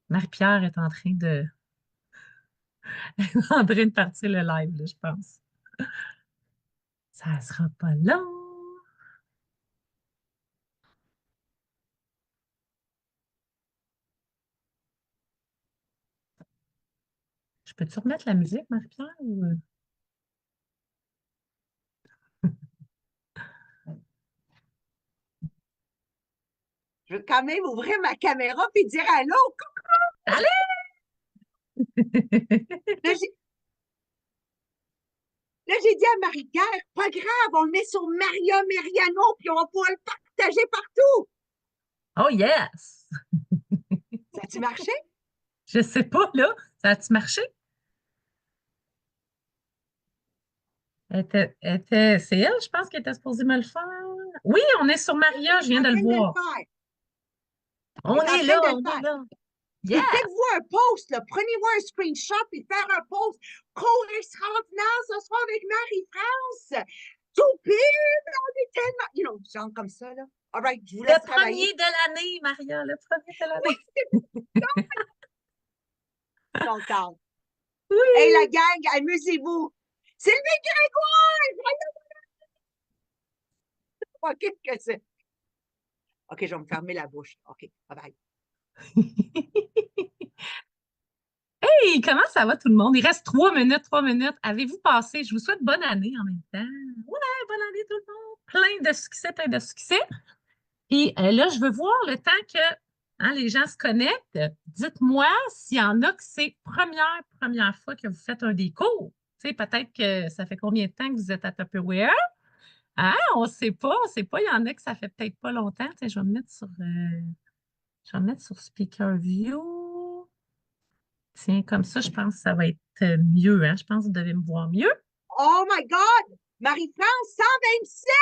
Marie-Pierre est en train de, en train de partir le live, là, je pense. Ça sera pas long. Je peux-tu remettre la musique, Marie-Pierre? Je veux quand même ouvrir ma caméra et dire allô. Allez! Là, j'ai dit à Marie-Pierre, pas grave, on le met sur Maria Meriano, puis on va pouvoir le partager partout. Oh yes! Ça a-tu marché? Je sais pas, là. Ça a-tu marché? C'est elle, je pense, qui était supposée me le faire. Oui, on est sur Maria, je Elle est viens en de le train de le voir. faire. Elle On est en est train là, de le on est faire. là. Yeah! Puis faites-vous un post, là. Prenez-vous un screenshot et faire un post. Cours extraordinaire ce soir avec Marie-France. Tout pire, on est tellement. Genre comme ça, là. All right, je vous Le laisse travailler. premier de l'année, Maria, le premier de Oui, l'année. c'est contente. Hey, la Oui! gang, amusez-vous. Sylvie Grégoire! Qu'est-ce que c'est? OK, je vais me fermer la bouche. OK, bye bye. Hey, comment ça va tout le monde? Il reste 3 minutes, 3 minutes. Avez-vous passé? Je vous souhaite bonne année en même temps. Ouais, bonne année tout le monde. Plein de succès, plein de succès. Puis là, je veux voir le temps que les gens se connectent. Dites-moi s'il y en a que c'est première fois que vous faites un des cours. Tu sais, peut-être que ça fait combien de temps que vous êtes à Tupperware? Ah, on ne sait pas, on ne sait pas. Il y en a que ça fait peut-être pas longtemps. Tu sais, je vais me mettre sur Speaker View. Tiens, comme ça, je pense que ça va être mieux, hein? Je pense que vous devez me voir mieux. Oh my God! Marie-France, 127!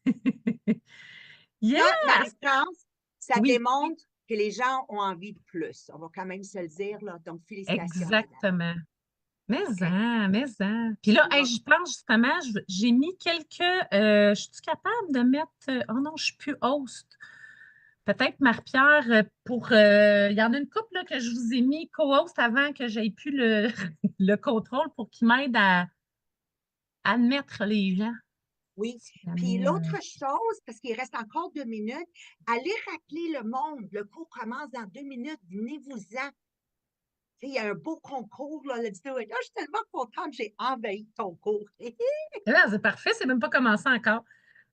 Ça, Yes! Marie-France, ça Oui, démontre que les gens ont envie de plus. On va quand même se le dire, là. Donc, félicitations, madame. exactement. OK? Mais en. Puis là, On hey, va- je pense justement, j'ai mis quelques. Je suis capable de mettre. Oh non, je ne suis plus host. Peut-être Marie-Pierre, il y en a une couple là, que je vous ai mis co-host avant que j'aie pu le contrôle pour qu'il m'aide à admettre les gens. Oui. Si Puis jamais, l'autre chose, parce qu'il reste encore 2 minutes, allez rappeler le monde. Le cours commence dans 2 minutes. Venez-vous-en. Tu sais, il y a un beau concours, là. Let's do it. Ah, je suis tellement contente, j'ai envahi ton cours. là, c'est parfait, c'est même pas commencé encore.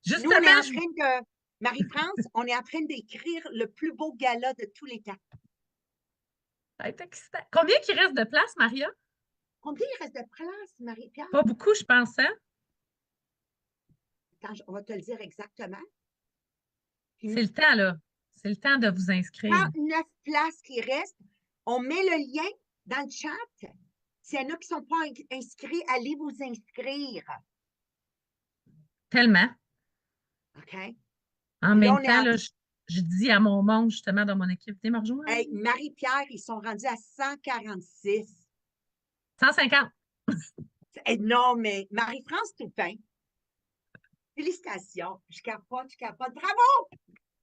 Nous, on est Justement, en train de, Marie-France, on est en train d'écrire le plus beau gala de tous les temps. ça va être excitant. Combien il reste de place, Maria? Combien il reste de place, Marie-Pierre? Pas beaucoup, je pense, hein? Attends, on va te le dire exactement. C'est Puis, le temps, là. C'est le temps de vous inscrire. 39 places qui restent. On met le lien dans le chat. S'il y en a qui ne sont pas inscrits, allez vous inscrire. Tellement. OK? En Puis là, même on est temps, en. là, je dis à mon monde, justement, dans mon équipe, venez me rejoindre. Hey, Marie-Pierre, ils sont rendus à 146. 150. Hey, non, mais Marie-France Toupin, félicitations. Je capote, je capote. Bravo!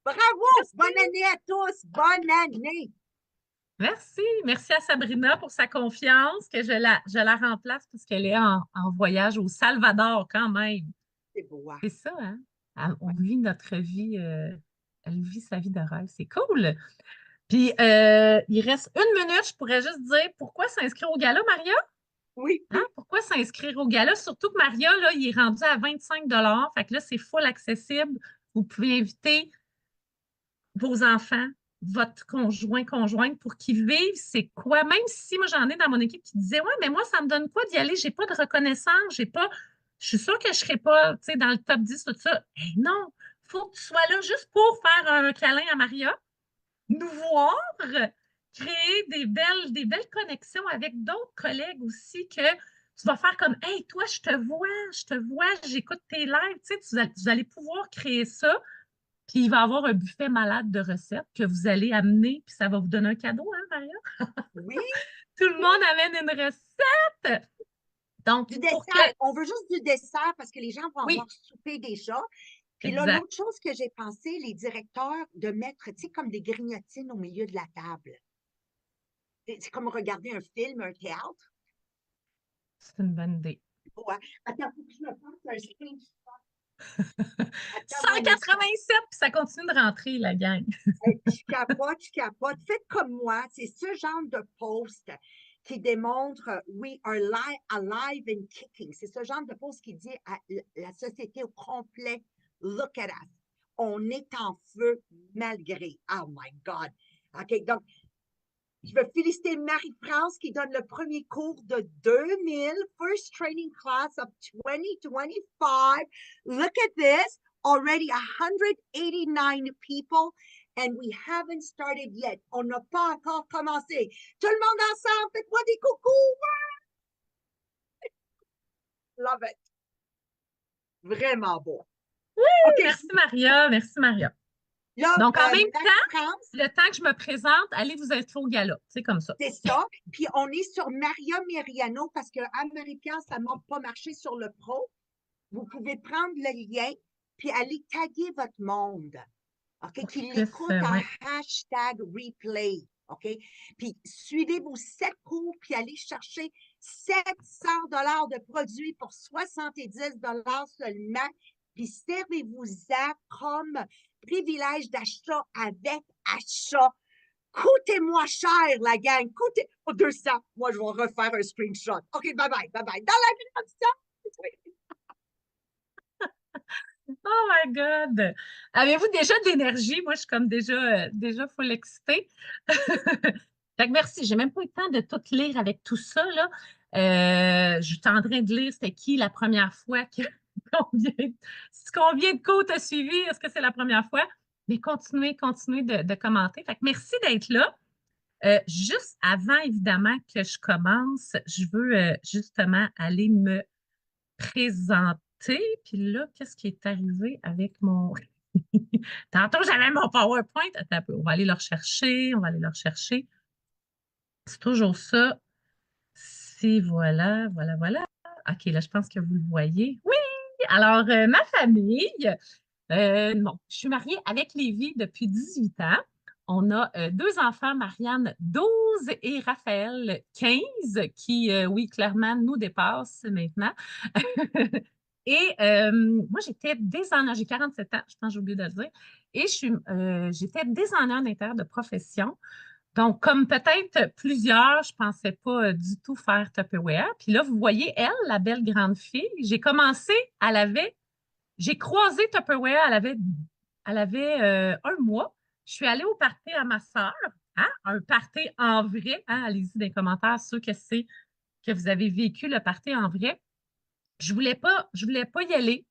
Bravo! Bonne Merci. année à tous! Bonne année! Merci. Merci à Sabrina pour sa confiance, que je la remplace puisqu'elle est en voyage au Salvador quand même. C'est beau, hein? C'est ça, hein? On Ouais. vit notre vie, elle vit sa vie de rêve. C'est cool. Puis, il reste 1 minute. Je pourrais juste dire pourquoi s'inscrire au gala, Maria? Oui, Hein? Pourquoi s'inscrire au gala? Surtout que Maria, là, il est rendu à 25 $. Fait que là, c'est full accessible. Vous pouvez inviter vos enfants, votre conjoint, conjointe pour qu'ils vivent. C'est quoi? Même si moi, j'en ai dans mon équipe qui disaient, ouais, mais moi, ça me donne quoi d'y aller? J'ai pas de reconnaissance, j'ai pas. Je suis sûre que je serai pas, tu sais, dans le top 10 tout ça. Eh non! Faut que tu sois là juste pour faire un câlin à Maria, nous voir, créer des belles connexions avec d'autres collègues aussi que tu vas faire comme Hey, toi, je te vois, j'écoute tes lives. Tu sais, vous allez pouvoir créer ça. Puis il va y avoir un buffet malade de recettes que vous allez amener, puis ça va vous donner un cadeau, hein, Maria? oui. Tout le monde amène une recette. Donc, Du pour que. dessert. On veut juste du dessert parce que les gens vont avoir Oui, soupé déjà. Puis là, exact. l'autre chose que j'ai pensé, les directeurs, de mettre, tu sais, comme des grignotines au milieu de la table. C'est comme regarder un film, un théâtre. C'est une bonne idée. Ouais. Attends, faut que je me fasse un screenshot. Attends mon instant. 187, puis ça continue de rentrer, la gang. Hey, tu capotes, tu capotes. Faites comme moi. C'est ce genre de post qui démontre We are alive and kicking. C'est ce genre de post qui dit à la société au complet, Look at us. On est en feu malgré. Oh my God. OK, donc, je veux féliciter Marie-France qui donne le premier cours de 2000, First Training Class of 2025. Look at this, already 189 people, and we haven't started yet. On n'a pas encore commencé. Tout le monde ensemble, faites-moi des coucous! Love it. Vraiment beau. OK, Merci, Maria. Merci, Maria. là, Donc, en même temps, Marie-France, le temps que je me présente, allez vous inscrire au gala. C'est comme ça. c'est ça. Puis on est sur Maria Miriano parce que Anne-Marie-Pierre, ça n'a pas marché sur le pro. Vous pouvez prendre le lien puis aller taguer votre monde. OK? Pour Qu'il qu'ils puissent, l'écoute en ouais. hashtag replay. OK? Puis suivez vos 7 cours puis allez chercher 700 de produits pour 70 seulement. Puis servez-vous-en comme privilège d'achat avec achat. Coûtez-moi cher, la gang. Coûtez. Oh, 200. Moi, je vais refaire un screenshot. OK, bye-bye, bye-bye. Dans la vie, Oh my God! Avez-vous déjà de l'énergie? Moi, je suis comme déjà full excitée. Fait que merci. J'ai même pas eu le temps de tout lire avec tout ça, là. Je suis en train de lire c'était qui la première fois que combien de cours t'as suivi? Est-ce que c'est la première fois? Mais continuez de commenter. Fait que merci d'être là. Juste avant, évidemment, que je commence, je veux justement aller me présenter. Puis là, qu'est-ce qui est arrivé avec mon... Tantôt, j'avais mon PowerPoint. Attends un peu. On va aller le rechercher. On va aller le rechercher. C'est toujours ça. Si, voilà. OK, là, je pense que vous le voyez. Oui! Alors, ma famille, non, je suis mariée avec Lévi depuis 18 ans. On a deux enfants, Marianne, 12 et Raphaël, 15, qui, oui, clairement, nous dépassent maintenant. Et moi, j'étais designer, j'ai 47 ans, je pense que j'ai oublié de le dire, et j'étais designer d'intérieur de profession. Donc, comme peut-être plusieurs, je ne pensais pas du tout faire Tupperware. Puis là, vous voyez, elle, la belle grande fille, j'ai commencé, j'ai croisé Tupperware, elle avait 1 mois. Je suis allée au party à ma sœur, hein, un party en vrai. Hein, allez-y dans les commentaires, ceux que c'est que vous avez vécu le party en vrai. Je voulais pas y aller.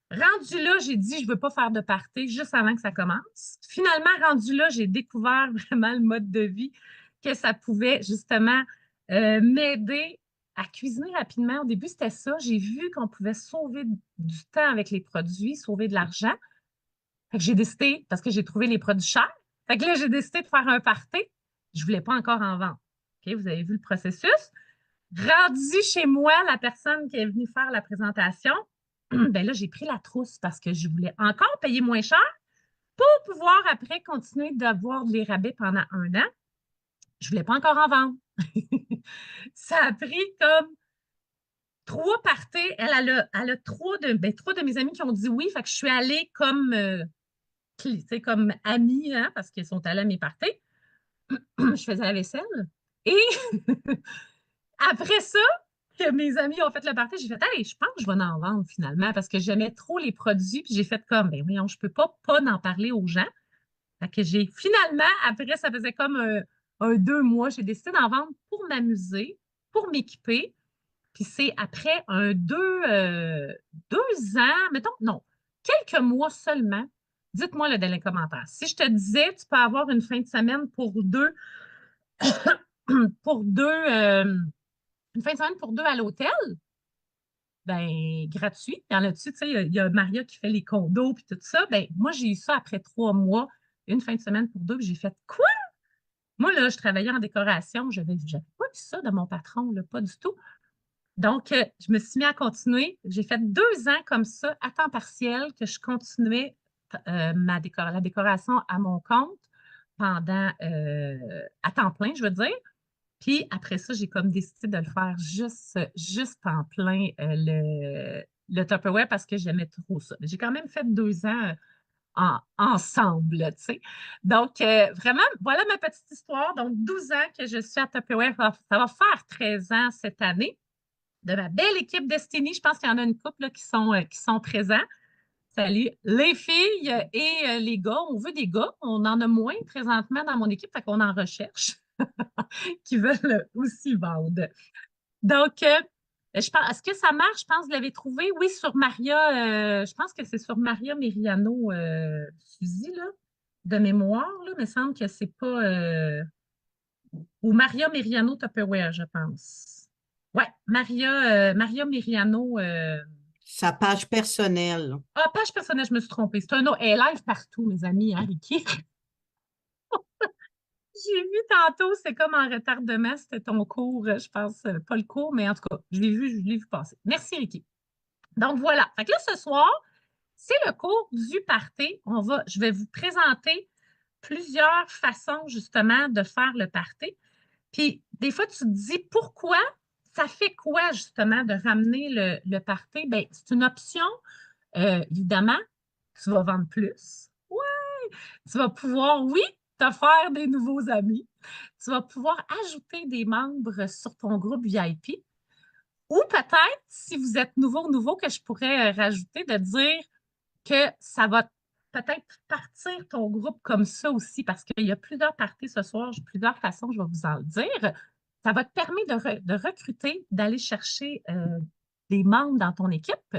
Rendu là, j'ai dit, je ne veux pas faire de party juste avant que ça commence. Finalement, rendu là, j'ai découvert vraiment le mode de vie que ça pouvait justement m'aider à cuisiner rapidement. Au début, c'était ça. J'ai vu qu'on pouvait sauver du temps avec les produits, sauver de l'argent. Fait que j'ai décidé, parce que j'ai trouvé les produits chers, fait que là, j'ai décidé de faire un party. Je ne voulais pas encore en vendre. OK, vous avez vu le processus. Rendu chez moi, la personne qui est venue faire la présentation, ben là, j'ai pris la trousse parce que je voulais encore payer moins cher pour pouvoir après continuer d'avoir les rabais pendant 1 an. Je ne voulais pas encore en vendre. Ça a pris comme 3 parties. Elle a trois de mes amis qui ont dit oui. Fait que je suis allée comme amie, hein, parce qu'ils sont allés à mes parties. Je faisais la vaisselle. Et après ça, que mes amis ont fait le party, j'ai fait, hey, je pense que je vais en vendre finalement parce que j'aimais trop les produits. Puis j'ai fait comme, ben voyons, je peux pas en parler aux gens. Fait que j'ai finalement, après, ça faisait comme un 2 mois, j'ai décidé d'en vendre pour m'amuser, pour m'équiper. Puis c'est après 2 ans, mettons, non, quelques mois seulement. Dites-moi le dans les commentaires. Si je te disais, tu peux avoir une fin de semaine pour deux, pour deux, une fin de semaine pour deux à l'hôtel, ben gratuit. Il y en a dessus, tu sais, il y a Maria qui fait les condos puis tout ça. Ben moi, j'ai eu ça après 3 mois, une fin de semaine pour deux, puis j'ai fait quoi? Moi, là, je travaillais en décoration, j'avais pas vu ça de mon patron, là, pas du tout. Donc, je me suis mis à continuer. J'ai fait 2 ans comme ça, à temps partiel, que je continuais la décoration à mon compte pendant à temps plein, je veux dire. Puis après ça, j'ai comme décidé de le faire juste en plein le Tupperware parce que j'aimais trop ça. J'ai quand même fait 2 ans ensemble, tu sais. Donc, vraiment, voilà ma petite histoire. Donc, 12 ans que je suis à Tupperware. Ça va faire 13 ans cette année de ma belle équipe Destiny. Je pense qu'il y en a une couple là, qui sont présents. Salut les filles et les gars. On veut des gars. On en a moins présentement dans mon équipe, fait qu'on en recherche qui veulent aussi vendre. Donc, est-ce que ça marche? Je pense que vous l'avez trouvé. Oui, sur Maria, je pense que c'est sur Maria Meriano, Suzy, là, de mémoire, là, il me semble que c'est pas. Ou Maria Meriano Tupperware, je pense. Ouais, Maria Meriano. Sa page personnelle. Ah, page personnelle, je me suis trompée. C'est un autre. Elle est live partout, mes amis, hein, Ricky? J'ai vu tantôt, c'est comme en retardement, c'était ton cours, je pense, pas le cours, mais en tout cas, je l'ai vu passer. Merci, Ricky. Donc voilà. Fait que là, ce soir, c'est le cours du party. Je vais vous présenter plusieurs façons, justement, de faire le party. Puis, des fois, tu te dis pourquoi, ça fait quoi, justement, de ramener le party? Bien, c'est une option. Évidemment, tu vas vendre plus. Ouais! Tu vas pouvoir, oui, te faire des nouveaux amis. Tu vas pouvoir ajouter des membres sur ton groupe VIP. Ou peut-être, si vous êtes nouveau, que je pourrais rajouter, de dire que ça va peut-être partir ton groupe comme ça aussi, parce qu'il y a plusieurs parties ce soir, j'ai plusieurs façons, je vais vous en le dire. Ça va te permettre de recruter, d'aller chercher des membres dans ton équipe,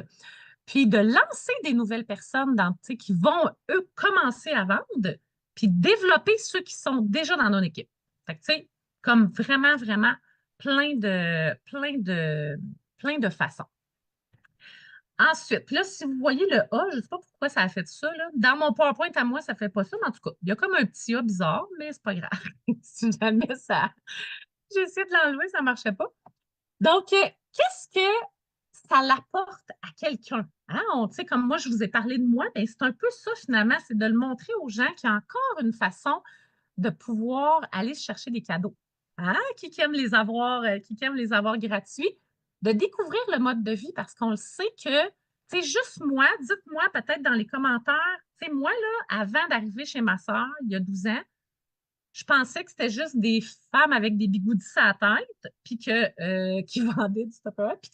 puis de lancer des nouvelles personnes qui vont, eux, commencer à vendre, puis développer ceux qui sont déjà dans notre équipe. Fait que, tu sais, comme vraiment, vraiment plein de façons. Ensuite, là, si vous voyez le A, je ne sais pas pourquoi ça a fait ça, là. Dans mon PowerPoint à moi, ça ne fait pas ça, mais en tout cas, il y a comme un petit A bizarre, mais c'est pas grave. Si jamais ça. J'ai essayé de l'enlever, ça ne marchait pas. Donc, qu'est-ce que ça l'apporte à quelqu'un? Hein? Tu sais, comme moi, je vous ai parlé de moi, ben, c'est un peu ça, finalement, c'est de le montrer aux gens qu'il y a encore une façon de pouvoir aller chercher des cadeaux. Hein? Qui aime les avoir gratuits, de découvrir le mode de vie parce qu'on le sait que, c'est juste moi, dites-moi peut-être dans les commentaires, tu sais, moi, là, avant d'arriver chez ma soeur, il y a 12 ans, je pensais que c'était juste des femmes avec des bigoudis à la tête, puis qui vendaient du Tupperware, puis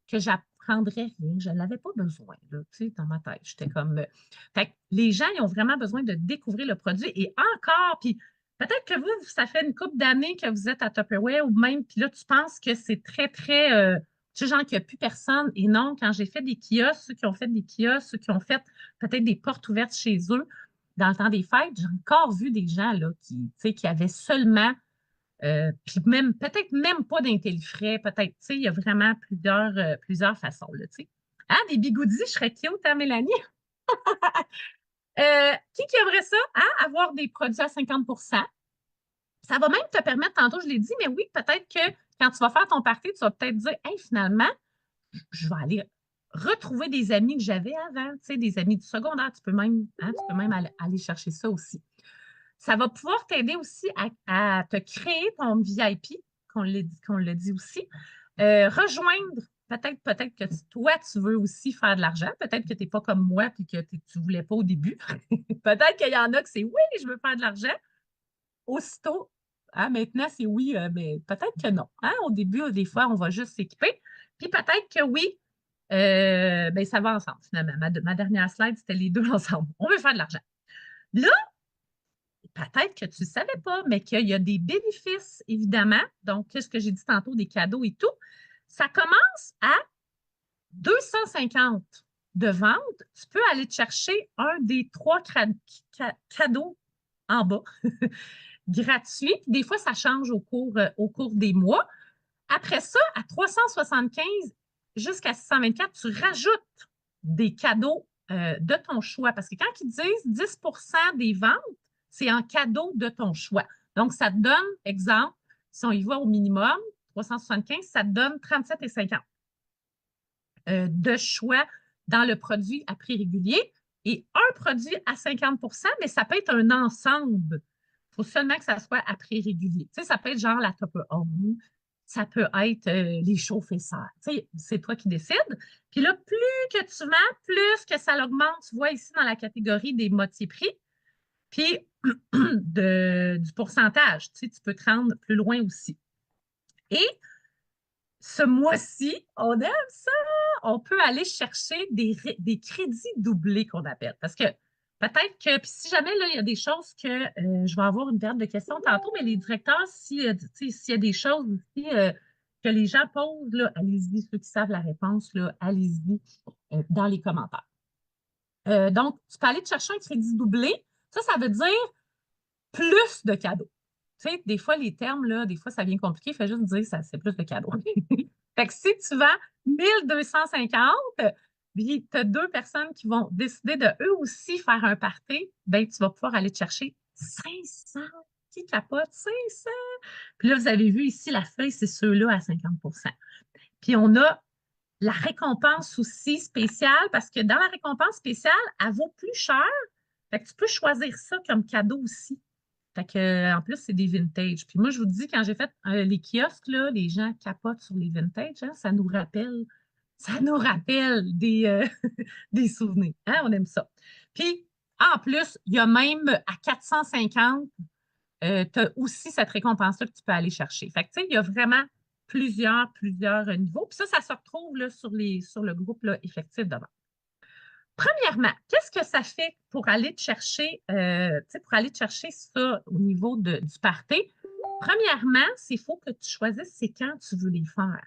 que j'apprendrais rien. Je n'avais pas besoin, là, tu sais, dans ma tête. J'étais comme. Fait que les gens, ils ont vraiment besoin de découvrir le produit. Et encore, puis peut-être que vous, ça fait une couple d'années que vous êtes à Tupperware, ou même, puis là, tu penses que c'est très, très. Tu sais, genre qu'il n'y a plus personne. Et non, quand j'ai fait des kiosques, ceux qui ont fait des kiosques, ceux qui ont fait peut-être des portes ouvertes chez eux, dans le temps des fêtes, j'ai encore vu des gens là, qui avaient seulement puis même, peut-être même pas d'intellifrais, peut-être, tu sais, il y a vraiment plusieurs façons, là, tu sais. Hein, des bigoudis, je serais cute, hein, Mélanie? Qui aimerait ça, hein, avoir des produits à 50. Ça va même te permettre, tantôt, je l'ai dit, mais oui, peut-être que quand tu vas faire ton party, tu vas peut-être dire, hey, finalement, je vais aller retrouver des amis que j'avais avant, tu sais, des amis du secondaire. Tu peux même aller chercher ça aussi. Ça va pouvoir t'aider aussi à te créer ton VIP, qu'on l'a dit aussi. Rejoindre, peut-être que toi, tu veux aussi faire de l'argent. Peut-être que tu n'es pas comme moi et que tu ne voulais pas au début. Peut-être qu'il y en a que c'est oui, je veux faire de l'argent. Aussitôt, hein, maintenant, c'est oui, mais peut-être que non. Hein. Au début, des fois, on va juste s'équiper. Puis peut-être que oui, ben, ça va ensemble, finalement. Ma dernière slide, c'était les deux ensemble. On veut faire de l'argent. Là, peut-être que tu ne savais pas, mais qu'il y a des bénéfices, évidemment. Donc, ce que j'ai dit tantôt, des cadeaux et tout. Ça commence à 250 de vente. Tu peux aller te chercher un des 3 cadeaux en bas, gratuit. Des fois, ça change au cours des mois. Après ça, à 375 jusqu'à 624, tu rajoutes des cadeaux de ton choix. Parce que quand ils disent 10 des ventes, c'est en cadeau de ton choix. Donc, ça te donne, exemple, si on y va au minimum, 375, ça te donne 37,50 de choix dans le produit à prix régulier et un produit à 50 mais ça peut être un ensemble. Il faut seulement que ça soit à prix régulier. Tu sais, ça peut être genre la Tupper Home, ça peut être les chauffe-essers. Tu sais, c'est toi qui décides. Puis là, plus que tu vends, plus que ça l'augmente. Tu vois ici dans la catégorie des moitiés-prix. Puis du pourcentage. Tu sais, tu peux te rendre plus loin aussi. Et ce mois-ci, on aime ça. On peut aller chercher des crédits doublés qu'on appelle. Parce que peut-être que, puis si jamais là, il y a des choses que je vais avoir une période de questions tantôt, mais les directeurs, s'il y a des choses aussi que les gens posent, là, allez-y, ceux qui savent la réponse, là, allez-y dans les commentaires. Donc, tu peux aller te chercher un crédit doublé. Ça veut dire plus de cadeaux. Tu sais, des fois, les termes, là, des fois, ça devient compliqué. Fais juste dire ça, c'est plus de cadeaux. Fait que si tu vends 1250, puis tu as deux personnes qui vont décider de eux aussi faire un party, ben tu vas pouvoir aller te chercher 500. Qui capote? 500. Puis là, vous avez vu ici, la feuille, c'est ceux-là à 50 Puis on a la récompense aussi spéciale, parce que dans la récompense spéciale, elle vaut plus cher. Fait que tu peux choisir ça comme cadeau aussi. Fait que, en plus, c'est des vintage. Puis moi, je vous dis, quand j'ai fait les kiosques, là, les gens capotent sur les vintage. Hein, ça nous rappelle des souvenirs. Hein, on aime ça. Puis, en plus, il y a même à 450, tu as aussi cette récompense-là que tu peux aller chercher. Fait que, tu sais, il y a vraiment plusieurs niveaux. Puis ça se retrouve là, sur le groupe là, effectif de vente. Premièrement, qu'est-ce que ça fait pour aller te chercher, ça au niveau du party? Premièrement, c'est faut que tu choisisses c'est quand tu veux les faire.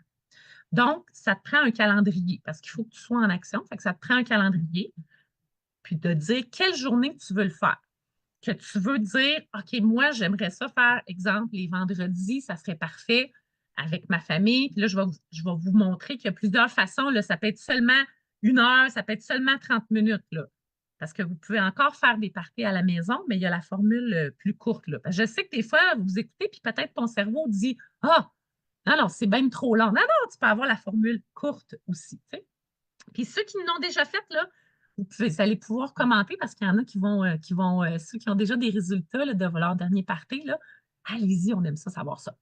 Donc, ça te prend un calendrier parce qu'il faut que tu sois en action. Fait que ça te prend un calendrier, puis de dire quelle journée tu veux le faire. Que tu veux dire, OK, moi, j'aimerais ça faire, exemple, les vendredis, ça serait parfait avec ma famille. Puis là, je vais vous montrer qu'il y a plusieurs façons. Là, ça peut être seulement 1 heure, ça peut être seulement 30 minutes. Là, parce que vous pouvez encore faire des parties à la maison, mais il y a la formule plus courte. Là. Parce que je sais que des fois, vous écoutez, puis peut-être ton cerveau dit ah, non, c'est bien trop long. Non, non, tu peux avoir la formule courte aussi. Tu sais. Puis ceux qui l'ont déjà fait, là, vous allez pouvoir commenter parce qu'il y en a ceux qui ont déjà des résultats là, de leur dernier party, là, allez-y, on aime ça, savoir ça.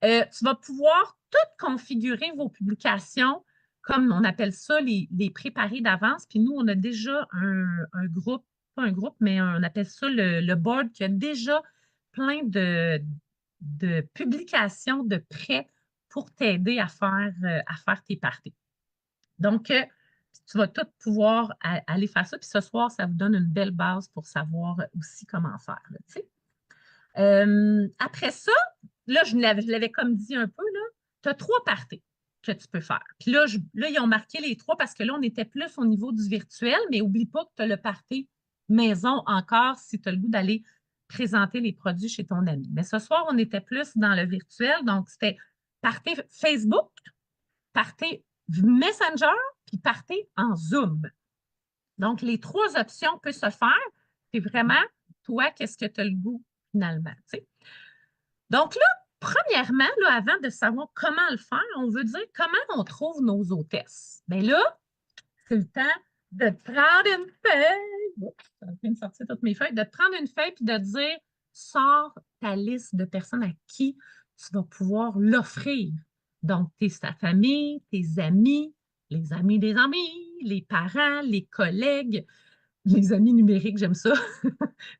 Tu vas pouvoir tout configurer vos publications, comme on appelle ça, les préparer d'avance. Puis nous, on a déjà un groupe, pas un groupe, mais on appelle ça le board qui a déjà plein de publications de prêts pour t'aider à faire tes parties. Donc, tu vas tout pouvoir aller faire ça. Puis ce soir, ça vous donne une belle base pour savoir aussi comment faire. Là, tu sais. Après ça, là, je l'avais comme dit un peu, là, tu as 3 parties que tu peux faire. Puis là, ils ont marqué les 3 parce que là, on était plus au niveau du virtuel, mais n'oublie pas que tu as le party maison encore si tu as le goût d'aller présenter les produits chez ton ami. Mais ce soir, on était plus dans le virtuel. Donc, c'était party Facebook, party Messenger, puis party en Zoom. Donc, les 3 options peuvent se faire. C'est vraiment, toi, qu'est-ce que tu as le goût finalement. Tu sais. Donc là, premièrement, là, avant de savoir comment le faire, on veut dire comment on trouve nos hôtesses. Bien là, c'est le temps de te prendre une feuille. Oups, ça vient de sortir toutes mes feuilles. De te prendre une feuille puis de dire, sors ta liste de personnes à qui tu vas pouvoir l'offrir. Donc, ta famille, tes amis, les amis des amis, les parents, les collègues, les amis numériques, j'aime ça.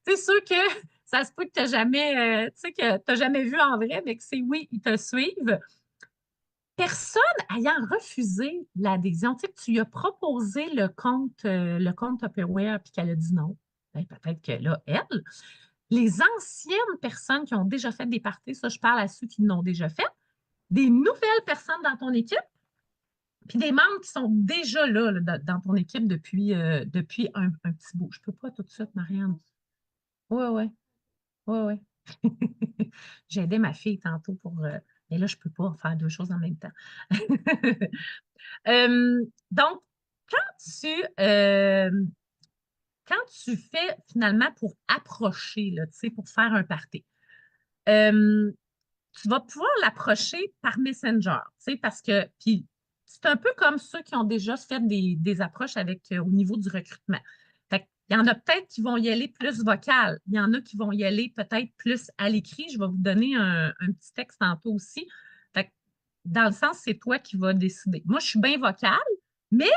C'est sûr que ça se peut que tu n'as jamais vu en vrai, mais que c'est oui, ils te suivent. Personne ayant refusé l'adhésion, tu sais, que tu lui as proposé le compte Tupperware puis qu'elle a dit non, ben, peut-être que là, elle, les anciennes personnes qui ont déjà fait des parties, ça, je parle à ceux qui l'ont déjà fait, des nouvelles personnes dans ton équipe, puis des membres qui sont déjà là, dans ton équipe depuis un petit bout. Je ne peux pas tout de suite, Marianne. Oui, oui. Oui, oui. J'ai aidé ma fille tantôt mais là, je ne peux pas faire 2 choses en même temps. Donc, euh, quand tu fais finalement pour approcher, là, tu sais, pour faire un party, tu tu vas pouvoir l'approcher par Messenger, tu sais, parce que, puis c'est un peu comme ceux qui ont déjà fait des approches avec, au niveau du recrutement. Fait il y en a peut-être qui vont y aller plus vocal, il y en a qui vont y aller peut-être plus à l'écrit. Je vais vous donner un petit texte tantôt aussi. Fait que, dans le sens, c'est toi qui vas décider. Moi, je suis bien vocale, mais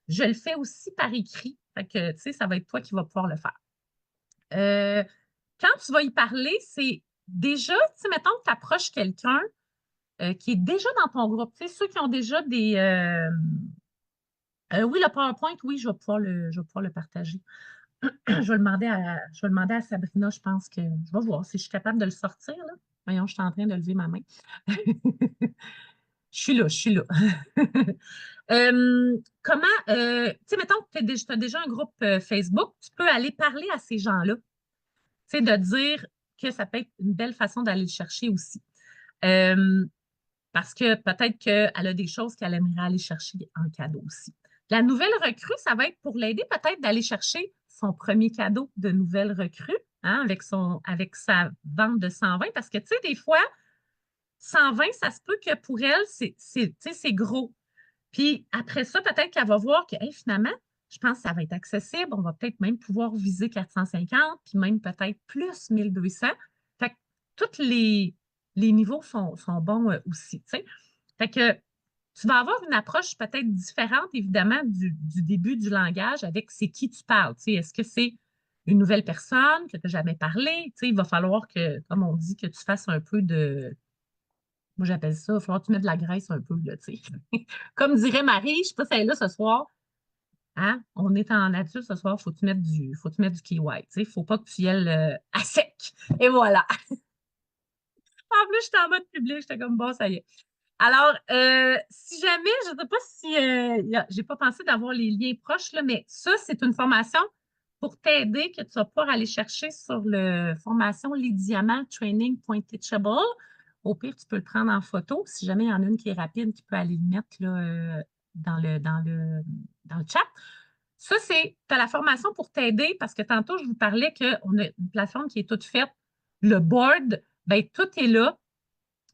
je le fais aussi par écrit. Fait que, tu sais, ça va être toi qui vas pouvoir le faire. Euh, Quand tu vas y parler, c'est déjà, tu sais, mettons que tu approches quelqu'un qui est déjà dans ton groupe, tu sais, ceux qui ont déjà des. Oui, le PowerPoint, oui, je vais pouvoir le partager. Je vais demander à Sabrina, je pense que. Je vais voir si je suis capable de le sortir, là. Voyons, je suis en train de lever ma main. Je suis là, je suis là. Comment, tu sais, mettons que tu as déjà un groupe Facebook, tu peux aller parler à ces gens-là. Tu sais, de dire que ça peut être une belle façon d'aller le chercher aussi. Euh, Parce que peut-être qu'elle a des choses qu'elle aimerait aller chercher en cadeau aussi. La nouvelle recrue, ça va être pour l'aider peut-être d'aller chercher son premier cadeau de nouvelle recrue, hein, avec sa vente de 120. Parce que, tu sais, des fois, 120, ça se peut que pour elle, tu sais, c'est gros. Puis après ça, peut-être qu'elle va voir que hey, finalement, je pense que ça va être accessible. On va peut-être même pouvoir viser 450, puis même peut-être plus 1200. Fait que tous les niveaux sont bons aussi. Tu sais. Fait que tu vas avoir une approche peut-être différente, évidemment, du début du langage avec c'est qui tu parles. Tu sais. Est-ce que c'est une nouvelle personne que tu n'as jamais parlé? Tu sais, il va falloir que, comme on dit, que tu fasses un peu de moi, j'appelle ça, il va falloir que tu mettes de la graisse un peu, là, tu sais. Comme dirait Marie, je ne sais pas si elle est là ce soir, hein? On est en nature ce soir, faut que tu mettes du kiwi, tu sais. Il ne faut pas que tu y ailles à sec. Et voilà. En plus, j'étais en mode public, j'étais comme, bon, ça y est. Alors, si jamais, je ne sais pas si, j'ai pas pensé d'avoir les liens proches, là, mais ça, c'est une formation pour t'aider que tu vas pouvoir aller chercher sur le formation Les Diamants Training.teachable. Au pire, tu peux le prendre en photo. Si jamais il y en a une qui est rapide, tu peux aller le mettre là, dans le chat. Ça, c'est tu as la formation pour t'aider parce que tantôt, je vous parlais qu'on a une plateforme qui est toute faite. Le board, ben, tout est là.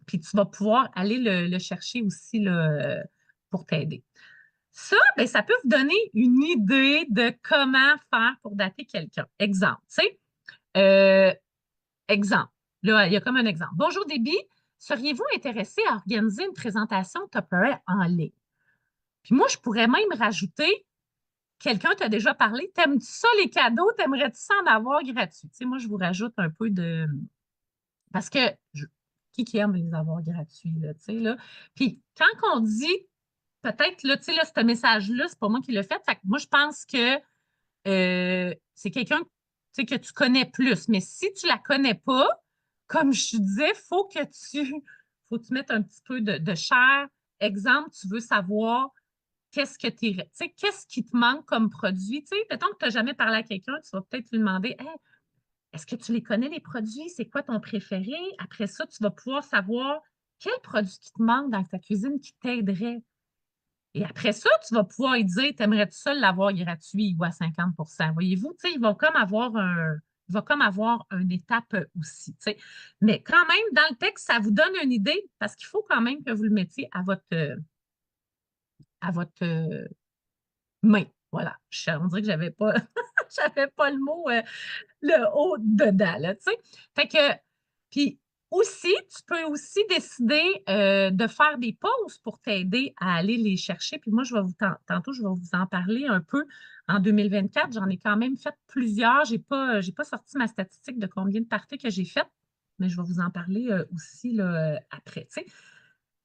Puis tu vas pouvoir aller le chercher aussi là, pour t'aider. Ça, ben, ça peut vous donner une idée de comment faire pour dater quelqu'un. Exemple, tu sais, euh, exemple. Là, il y a comme un exemple. Bonjour Déby, seriez-vous intéressé à organiser une présentation Tupperware en ligne? Puis moi, je pourrais même rajouter, quelqu'un t'a déjà parlé, t'aimes-tu ça les cadeaux? T'aimerais-tu ça en avoir gratuit? Tu sais, moi, je vous rajoute un peu de. Parce que qui aime les avoir gratuits, là, tu sais, là? Puis quand on dit, peut-être, là, tu sais, là, ce message-là, c'est pas moi qui l'ai fait. Fait que moi, je pense que c'est quelqu'un, tu sais, que tu connais plus. Mais si tu la connais pas, comme je te disais, faut que tu mettes un petit peu de chair. Exemple, tu veux savoir tu sais, qu'est-ce qui te manque comme produit. Tu sais, peut-être que tu n'as jamais parlé à quelqu'un, tu vas peut-être lui demander, hey, est-ce que tu les connais, les produits? C'est quoi ton préféré? Après ça, tu vas pouvoir savoir quel produit qui te manque dans ta cuisine qui t'aiderait. Et après ça, tu vas pouvoir lui dire, t'aimerais-tu ça l'avoir gratuit ou à 50. Voyez-vous, tu sais, il va comme avoir une étape aussi, tu sais. Mais quand même, dans le texte, ça vous donne une idée parce qu'il faut quand même que vous le mettiez à votre main. Voilà. On dirait que j'avais pas, j'avais pas le mot le haut dedans, là, tu sais. Fait que, puis aussi, tu peux aussi décider de faire des pauses pour t'aider à aller les chercher. Puis moi, tantôt, je vais vous en parler un peu. En 2024, j'en ai quand même fait plusieurs. J'ai pas sorti ma statistique de combien de parties que j'ai faites, mais je vais vous en parler aussi là, après, tu sais.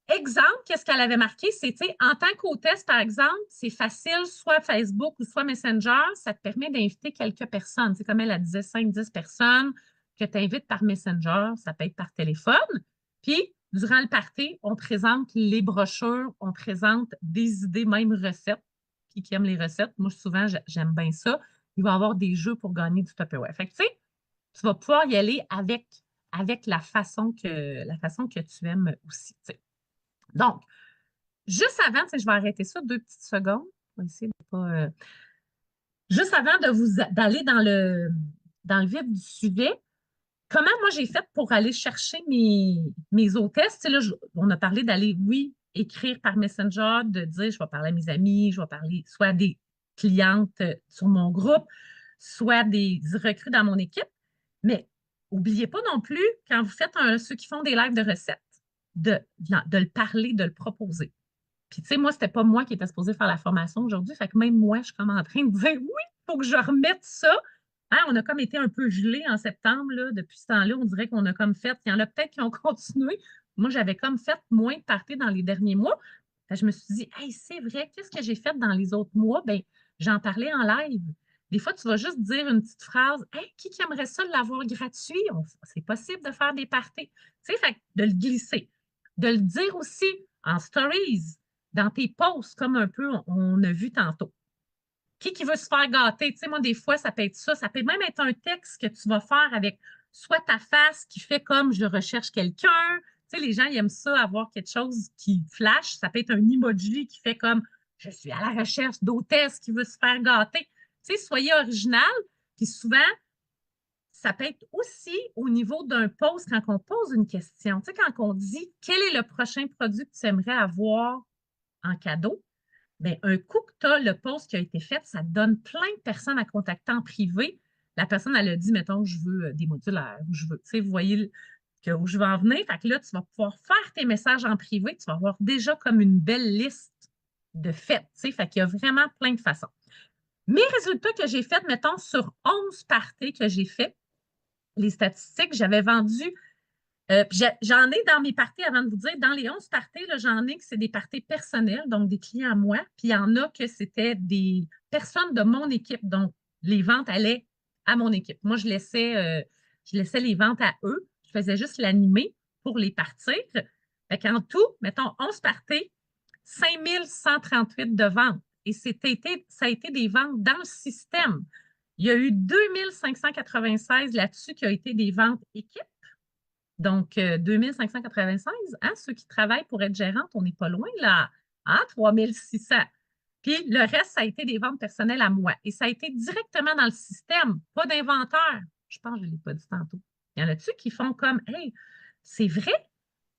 Exemple, qu'est-ce qu'elle avait marqué? C'est, tu sais, en tant qu'hôtesse, par exemple, c'est facile, soit Facebook ou soit Messenger, ça te permet d'inviter quelques personnes. C'est comme elle disait, 5-10 personnes que tu invites par Messenger, ça peut être par téléphone. Puis, durant le party, on présente les brochures, on présente des idées, même recettes. Qui aime les recettes? Moi, souvent, j'aime bien ça. Il va y avoir des jeux pour gagner du Tupperware. Fait que, tu sais, tu vas pouvoir y aller avec la façon que tu aimes aussi, tu sais. Donc, juste avant, je vais arrêter ça 2 petites secondes. On va essayer de pas, juste avant d'aller dans le vif du sujet, comment moi j'ai fait pour aller chercher mes hôtesses? Tu sais, là, on a parlé d'aller, oui, écrire par Messenger, de dire je vais parler à mes amis, je vais parler soit à des clientes sur mon groupe, soit des recrues dans mon équipe. Mais n'oubliez pas non plus, quand vous faites ceux qui font des lives de recettes, de le parler, de le proposer. Puis, tu sais, moi, c'était pas moi qui étais supposée faire la formation aujourd'hui. Fait que même moi, je suis comme en train de dire oui, il faut que je remette ça. Hein, on a comme été un peu gelé en septembre, là. Depuis ce temps-là, on dirait qu'on a comme fait. Il y en a peut-être qui ont continué. Moi, j'avais comme fait moins de parties dans les derniers mois. Fait que je me suis dit, hey, c'est vrai, qu'est-ce que j'ai fait dans les autres mois? Bien, j'en parlais en live. Des fois, tu vas juste dire une petite phrase. Hey, qui aimerait ça l'avoir gratuit? C'est possible de faire des parties. Tu sais, fait que de le glisser. De le dire aussi en stories, dans tes posts, comme un peu on a vu tantôt. Qui veut se faire gâter? Tu sais, moi, des fois, ça peut être ça. Ça peut même être un texte que tu vas faire avec soit ta face qui fait comme je recherche quelqu'un. Tu sais, les gens, ils aiment ça, avoir quelque chose qui flash. Ça peut être un emoji qui fait comme je suis à la recherche d'hôtesse qui veut se faire gâter. Tu sais, soyez original. Puis souvent, ça peut être aussi au niveau d'un post quand on pose une question. Tu sais, quand on dit quel est le prochain produit que tu aimerais avoir en cadeau, bien, un coup que tu as le post qui a été fait, ça te donne plein de personnes à contacter en privé. La personne, elle a dit, mettons, je veux des modulaires, ou je veux, tu sais, vous voyez où je vais en venir. Fait que là, tu vas pouvoir faire tes messages en privé, tu vas avoir déjà comme une belle liste de faits, tu sais, fait qu'il y a vraiment plein de façons. Mes résultats que j'ai faits, mettons, sur 11 parties que j'ai fait, les statistiques, j'avais vendu j'en ai dans mes parties, avant de vous dire, dans les 11 parties, j'en ai que c'est des parties personnelles, donc des clients à moi, puis il y en a que c'était des personnes de mon équipe, donc les ventes allaient à mon équipe. Moi, je laissais les ventes à eux, je faisais juste l'animer pour les partir. Fait qu'en tout, mettons 11 parties, 5138 de ventes. Et ça a été des ventes dans le système. Il y a eu 2596 là-dessus qui ont été des ventes équipe. Donc, 2596, hein, ceux qui travaillent pour être gérante, on n'est pas loin, là, hein, 3600. Puis le reste, ça a été des ventes personnelles à moi. Et ça a été directement dans le système, pas d'inventaire. Je pense que je ne l'ai pas dit tantôt. Il y en a-tu qui font comme, hey, c'est vrai,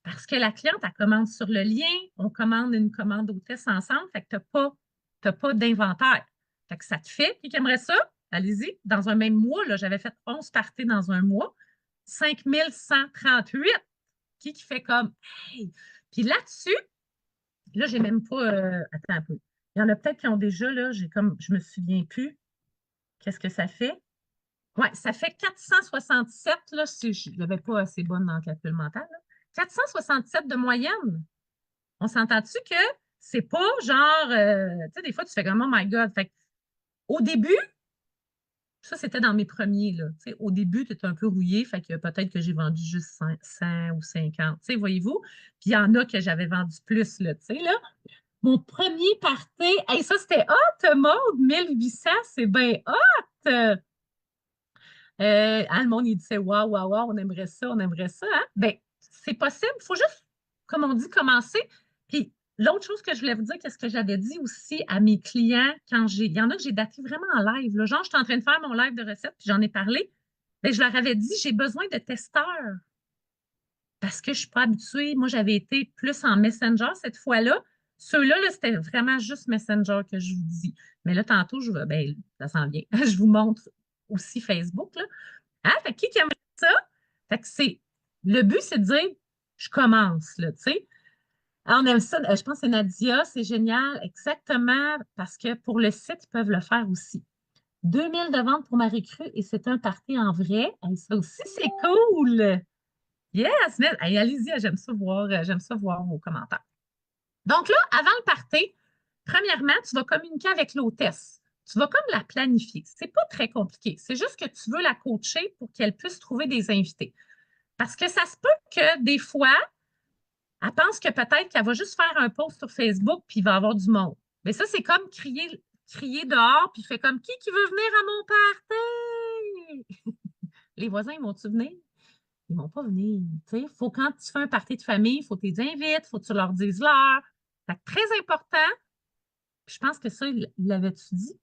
parce que la cliente, elle commande sur le lien, on commande une commande hôtesse ensemble, fait que tu n'as pas d'inventaire. Fait que ça te fait, qui aimerait ça? Allez-y. Dans un même mois, là, j'avais fait 11 parties dans un mois. 5138. Qui fait comme hey! Puis là-dessus, là, j'ai même pas. Attends un peu. Il y en a peut-être qui ont déjà, là, je me souviens plus. Qu'est-ce que ça fait? Oui, ça fait 467, là, si je n'avais pas assez bonne dans le calcul mental. Là. 467 de moyenne. On s'entend-tu que c'est pas genre, tu sais, des fois, tu fais comme, oh my God. Fait au début, ça, c'était dans mes premiers. Là. Au début, tu étais un peu rouillé, fait que peut-être que j'ai vendu juste 100 ou 50. Voyez-vous? Puis il y en a que j'avais vendu plus. Là, là. Mon premier party, hey, ça, c'était hot, Maude, 1800, c'est bien hot! Hein, le monde, il disait, waouh, waouh, waouh, on aimerait ça. Hein? Bien, c'est possible. Il faut juste, comme on dit, commencer. Puis l'autre chose que je voulais vous dire, qu'est-ce que j'avais dit aussi à mes clients il y en a que j'ai daté vraiment en live. Là. Genre, j'étais en train de faire mon live de recettes, puis j'en ai parlé. Bien, je leur avais dit, j'ai besoin de testeurs parce que je ne suis pas habituée. Moi, j'avais été plus en Messenger cette fois-là. Ceux-là, là, c'était vraiment juste Messenger que je vous dis. Mais là, tantôt, ben, ça s'en vient. Je vous montre aussi Facebook. Là. Hein? Fait que qui aimerait ça? Fait que le but, c'est de dire, je commence, là, tu sais. Ah, on aime ça. Je pense que c'est Nadia, c'est génial. Exactement, parce que pour le site, ils peuvent le faire aussi. 2000 de ventes pour ma recrue et c'est un party en vrai. Hey, ça aussi, c'est cool. Yes, mais hey, allez-y, j'aime ça voir vos commentaires. Donc là, avant le party, premièrement, tu vas communiquer avec l'hôtesse. Tu vas comme la planifier. C'est pas très compliqué. C'est juste que tu veux la coacher pour qu'elle puisse trouver des invités. Parce que ça se peut que des fois, elle pense que peut-être qu'elle va juste faire un post sur Facebook puis il va y avoir du monde. Mais ça, c'est comme crier dehors puis fait comme qui veut venir à mon party? Les voisins, ils vont-tu venir? Ils ne vont pas venir. Faut, quand tu fais un party de famille, il faut que tu les invites, il faut que tu leur dises l'heure. C'est très important. Puis je pense que ça, il l'avait-tu dit?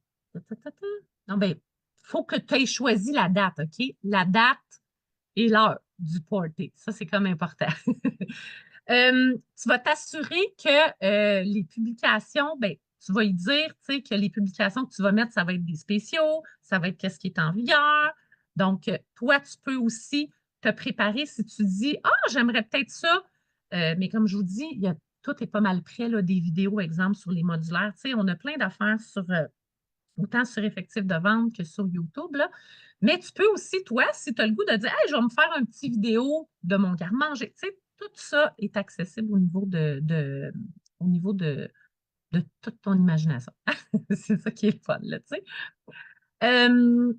Non, bien, il faut que tu aies choisi la date, OK? La date et l'heure du party. Ça, c'est comme important. Tu vas t'assurer que les publications, ben, tu vas y dire, tu sais, que les publications que tu vas mettre, ça va être des spéciaux, ça va être qu'est-ce qui est en vigueur. Donc, toi, tu peux aussi te préparer si tu dis, ah, j'aimerais peut-être ça. Mais comme je vous dis, tout est pas mal prêt, là, des vidéos, exemple, sur les modulaires. Tu sais, on a plein d'affaires sur, autant sur Effectif de vente que sur YouTube, là. Mais tu peux aussi, toi, si tu as le goût de dire, hey, je vais me faire une petite vidéo de mon garde-manger. Tu sais, tout ça est accessible au niveau de toute ton imagination. C'est ça qui est le fun, là, tu sais. Euh,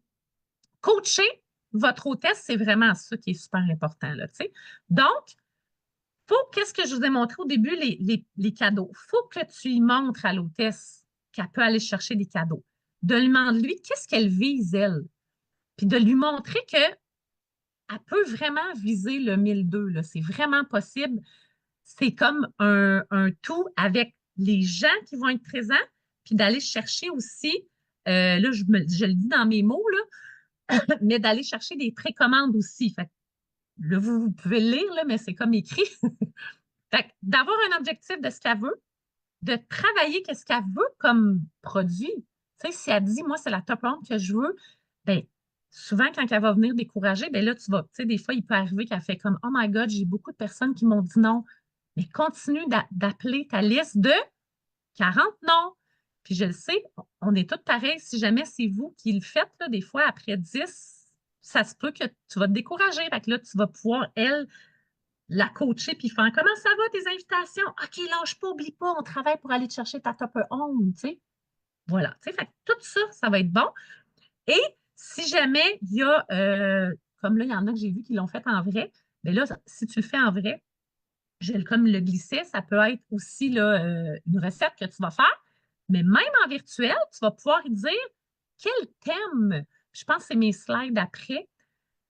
Coacher votre hôtesse, c'est vraiment ça qui est super important, là, tu sais. Donc, qu'est-ce que je vous ai montré au début, les cadeaux. Il faut que tu y montres à l'hôtesse qu'elle peut aller chercher des cadeaux. De lui demander, lui, qu'est-ce qu'elle vise, elle? Puis de lui montrer qu'elle peut vraiment viser le 1002, là. C'est vraiment possible. C'est comme un tout avec les gens qui vont être présents, puis d'aller chercher aussi, là, je le dis dans mes mots, là, mais d'aller chercher des précommandes aussi. Fait que là, vous pouvez le lire, là, mais c'est comme écrit. Fait que d'avoir un objectif de ce qu'elle veut, de travailler qu'est-ce qu'elle veut comme produit. Tu sais, si elle dit, moi, c'est la top lampe que je veux, bien, souvent, quand elle va venir décourager, bien là, tu vas, tu sais, des fois, il peut arriver qu'elle fait comme, oh my God, j'ai beaucoup de personnes qui m'ont dit non. Mais continue d'appeler ta liste de 40 noms. Puis je le sais, on est tous pareils. Si jamais c'est vous qui le faites, là, des fois, après 10, ça se peut que tu vas te décourager. Fait que là, tu vas pouvoir, elle, la coacher puis faire comment ça va tes invitations? OK, lâche pas, oublie pas, on travaille pour aller te chercher ta top 11, tu sais. Voilà, tu sais, fait que tout ça, ça va être bon. Et si jamais il y a, comme là, il y en a que j'ai vu qui l'ont fait en vrai, mais là, si tu le fais en vrai, comme le glisser, ça peut être aussi là, une recette que tu vas faire, mais même en virtuel, tu vas pouvoir y dire quel thème, je pense que c'est mes slides après,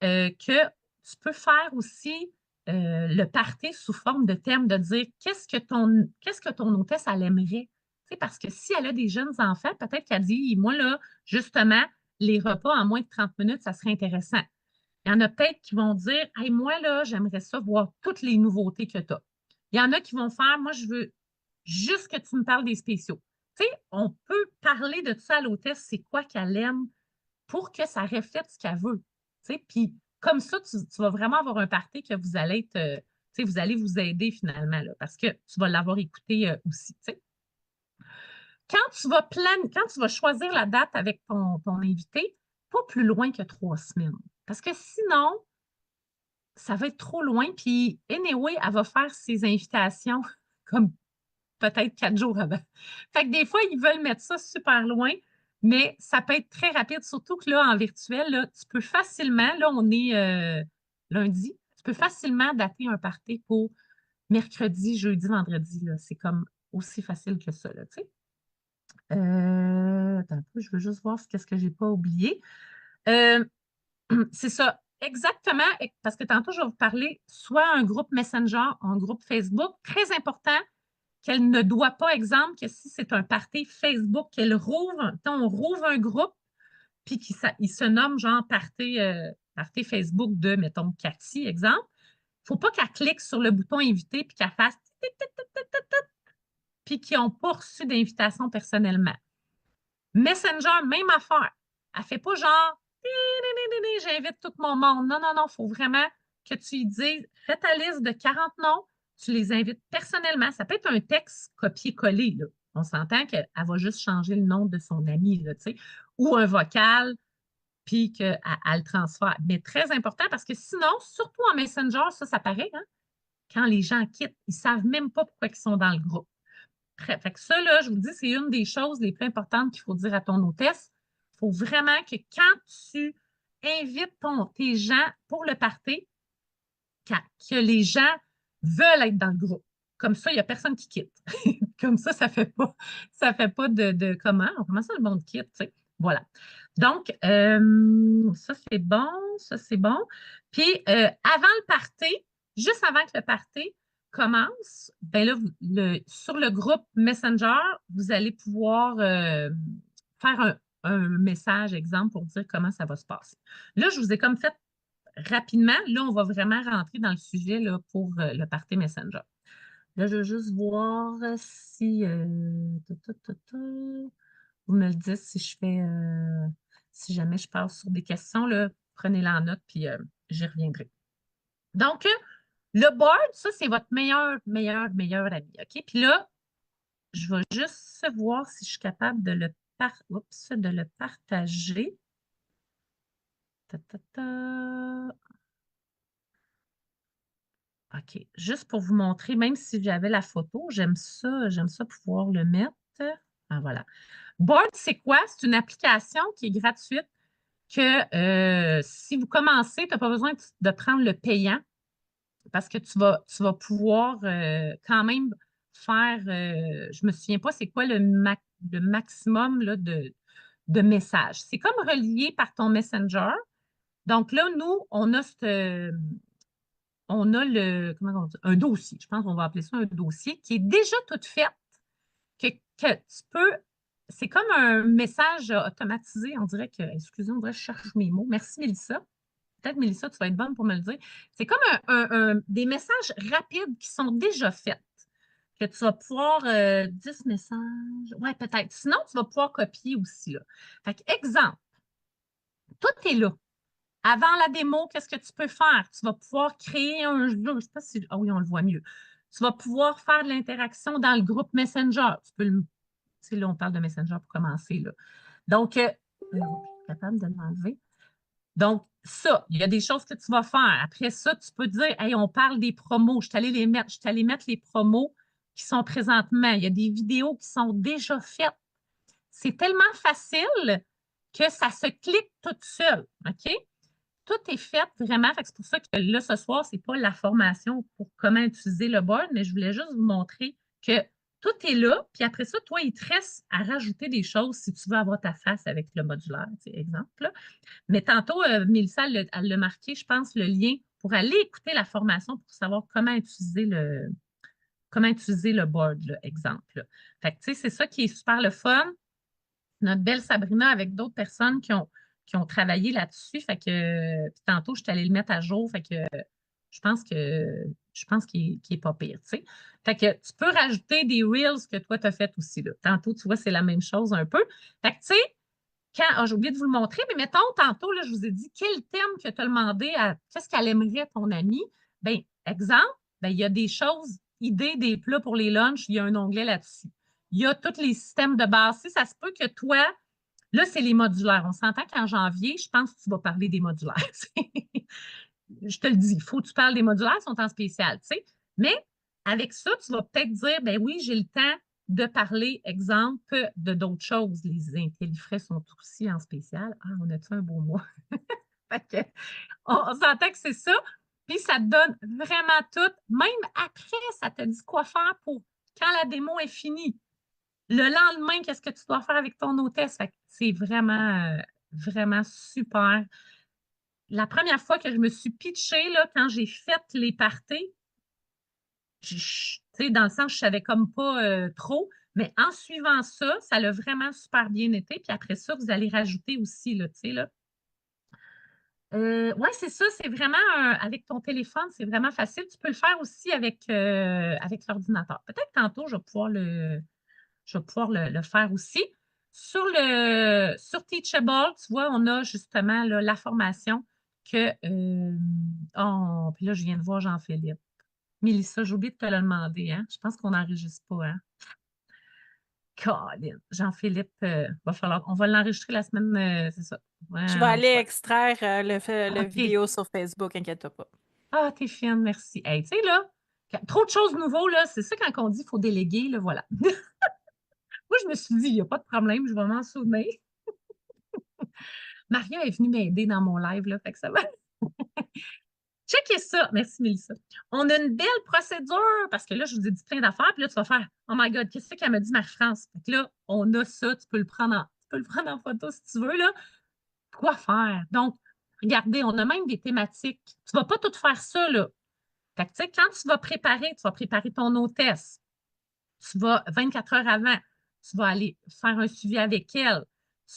que tu peux faire aussi le party sous forme de thème, de dire qu'est-ce que ton hôtesse, elle aimerait. Tu sais, parce que si elle a des jeunes enfants, peut-être qu'elle dit, moi, là, justement, les repas en moins de 30 minutes, ça serait intéressant. Il y en a peut-être qui vont dire, hey, moi, là, j'aimerais ça voir toutes les nouveautés que tu as. Il y en a qui vont faire, moi, je veux juste que tu me parles des spéciaux. Tu sais, on peut parler de ça à l'hôtesse, c'est quoi qu'elle aime pour que ça reflète ce qu'elle veut. Tu sais, puis comme ça, tu vas vraiment avoir un party que vous allez être, tu sais, vous allez vous aider finalement, là, parce que tu vas l'avoir écouté aussi. Tu sais. Quand tu vas choisir la date avec ton invité, pas plus loin que 3 semaines. Parce que sinon, ça va être trop loin. Puis, anyway, elle va faire ses invitations comme peut-être 4 jours avant. Fait que des fois, ils veulent mettre ça super loin, mais ça peut être très rapide, surtout que là, en virtuel, là, tu peux facilement, là, on est lundi, tu peux facilement dater un party pour mercredi, jeudi, vendredi. Là. C'est comme aussi facile que ça, là, tu sais. Attends un peu, je veux juste voir ce que je n'ai pas oublié. Euh, c'est ça, exactement, parce que tantôt, je vais vous parler soit un groupe Messenger, un groupe Facebook, très important qu'elle ne doit pas, exemple, que si c'est un party Facebook, qu'elle rouvre, on rouvre un groupe, puis il se nomme genre party Facebook de, mettons, Cathy, exemple. Il ne faut pas qu'elle clique sur le bouton invité puis qu'elle fasse puis qu'ils n'ont pas reçu d'invitation personnellement. Messenger, même affaire. Elle ne fait pas genre j'invite tout mon monde. Non, non, non, il faut vraiment que tu lui dises fais ta liste de 40 noms, tu les invites personnellement. Ça peut être un texte copié-collé. Là. On s'entend qu'elle va juste changer le nom de son ami, là, ou un vocal, puis qu'elle le transfère. Mais très important parce que sinon, surtout en Messenger, ça paraît, hein, quand les gens quittent, ils ne savent même pas pourquoi ils sont dans le groupe. Fait que ça, là, je vous dis, c'est une des choses les plus importantes qu'il faut dire à ton hôtesse. Il faut vraiment que quand tu invites tes gens pour le party, que les gens veulent être dans le groupe. Comme ça, il n'y a personne qui quitte. Comme ça fait pas comment ça le monde quitte, tu sais. Voilà. Donc, ça c'est bon, ça c'est bon. Puis, avant le party, juste avant que le party commence, ben là, sur le groupe Messenger, vous allez pouvoir faire un message, exemple, pour dire comment ça va se passer. Là, je vous ai comme fait rapidement, là, on va vraiment rentrer dans le sujet là, pour le party Messenger. Là, je veux juste voir si vous me le dites si je fais si jamais je passe sur des questions, là, prenez-la en note, puis j'y reviendrai. Donc, le board, ça, c'est votre meilleur ami. OK? Puis là, je vais juste voir si je suis capable de de le partager. Ta, ta, ta. OK. Juste pour vous montrer, même si j'avais la photo, j'aime ça pouvoir le mettre. Ah, voilà. Board, c'est quoi? C'est une application qui est gratuite que si vous commencez, tu n'as pas besoin de prendre le payant parce que tu vas pouvoir quand même faire, je ne me souviens pas c'est quoi le maximum là, de messages. C'est comme relié par ton Messenger. Donc là, nous, on a comment on dit, un dossier. Je pense qu'on va appeler ça un dossier qui est déjà tout fait, que tu peux. C'est comme un message automatisé. On dirait que, excusez, on dirait que je cherche mes mots. Merci, Mélissa. Peut-être, Mélissa, tu vas être bonne pour me le dire. C'est comme des messages rapides qui sont déjà faits, que tu vas pouvoir 10 messages. Ouais, peut-être. Sinon, tu vas pouvoir copier aussi. Là. Fait que, exemple, tout est là. Avant la démo, qu'est-ce que tu peux faire? Tu vas pouvoir créer un jeu. Je ne sais pas si. Ah oui, on le voit mieux. Tu vas pouvoir faire de l'interaction dans le groupe Messenger. Tu peux le. Tu sais, là, on parle de Messenger pour commencer. Là. Donc, je suis capable de l'enlever. Donc, ça, il y a des choses que tu vas faire. Après ça, tu peux dire, hey, on parle des promos. Je suis allée les mettre. Je suis allée mettre les promos qui sont présentement. Il y a des vidéos qui sont déjà faites. C'est tellement facile que ça se clique tout seul. OK? Tout est fait vraiment. C'est pour ça que là, ce soir, ce n'est pas la formation pour comment utiliser le board, mais je voulais juste vous montrer que tout est là. Puis après ça, toi, il te reste à rajouter des choses si tu veux avoir ta face avec le modulaire, exemple. Là. Mais tantôt, Mélissa, elle l'a marqué, je pense, le lien pour aller écouter la formation pour savoir comment utiliser le board, là, exemple. Là. Fait que, tu sais, c'est ça qui est super le fun. Notre belle Sabrina avec d'autres personnes qui ont travaillé là-dessus. Fait que, puis tantôt, je suis allée le mettre à jour. Fait que je pense qu'il est pas pire. Tu sais. Fait que tu peux rajouter des Reels que toi, tu as fait aussi. Là. Tantôt, tu vois, c'est la même chose un peu. Fait que, tu sais, j'ai oublié de vous le montrer, mais mettons, tantôt, là, je vous ai dit quel thème que tu as demandé à qu'est-ce qu'elle aimerait ton ami. Bien, exemple, ben, il y a des choses, idées des plats pour les lunchs, il y a un onglet là-dessus. Il y a tous les systèmes de base. Si ça se peut que toi, là, c'est les modulaires. On s'entend qu'en janvier, je pense que tu vas parler des modulaires. Je te le dis, il faut que tu parles des modulaires, ils sont en spécial, tu sais. Mais avec ça, tu vas peut-être dire, ben oui, j'ai le temps de parler, exemple, de d'autres choses. Les intellifrais sont aussi en spécial. Ah, on a-tu un beau mot? Fait que, on s'entend que c'est ça. Puis ça te donne vraiment tout. Même après, ça te dit quoi faire pour quand la démo est finie. Le lendemain, qu'est-ce que tu dois faire avec ton hôtesse? Fait que c'est vraiment super. La première fois que je me suis pitchée, là, quand j'ai fait les parties, dans le sens, je savais comme pas trop, mais en suivant ça, ça l'a vraiment super bien été. Puis après ça, vous allez rajouter aussi, là, tu sais, là. Oui, c'est ça, c'est vraiment avec ton téléphone, c'est vraiment facile. Tu peux le faire aussi avec l'ordinateur. Peut-être tantôt, je vais pouvoir le faire aussi. Sur Teachable, tu vois, on a justement là, la formation que. Puis là, je viens de voir Jean-Philippe. Mélissa, j'ai oublié de te le demander, hein? Je pense qu'on n'enregistre pas, hein? Colin. Jean-Philippe, on va l'enregistrer la semaine, c'est ça. Ouais, Je vais aller ouais. extraire le OK. vidéo sur Facebook, inquiète-toi pas. Ah, t'es fine, merci. Hey, tu sais, là, trop de choses nouveaux, là, c'est ça quand on dit qu'il faut déléguer, là, voilà. Moi, je me suis dit, il n'y a pas de problème, je vais m'en souvenir. Maria est venue m'aider dans mon live, là, fait que ça va. Checkez ça. Merci, Mélissa. On a une belle procédure parce que là, je vous ai dit plein d'affaires. Puis là, tu vas faire oh my God, qu'est-ce qu'elle m'a dit, Marie-France? Fait que là, on a ça. Tu peux le prendre en photo si tu veux. Là. Quoi faire? Donc, regardez, on a même des thématiques. Tu ne vas pas tout faire ça. Là. Fait que, tu sais, quand tu vas préparer ton hôtesse. Tu vas 24 heures avant, tu vas aller faire un suivi avec elle.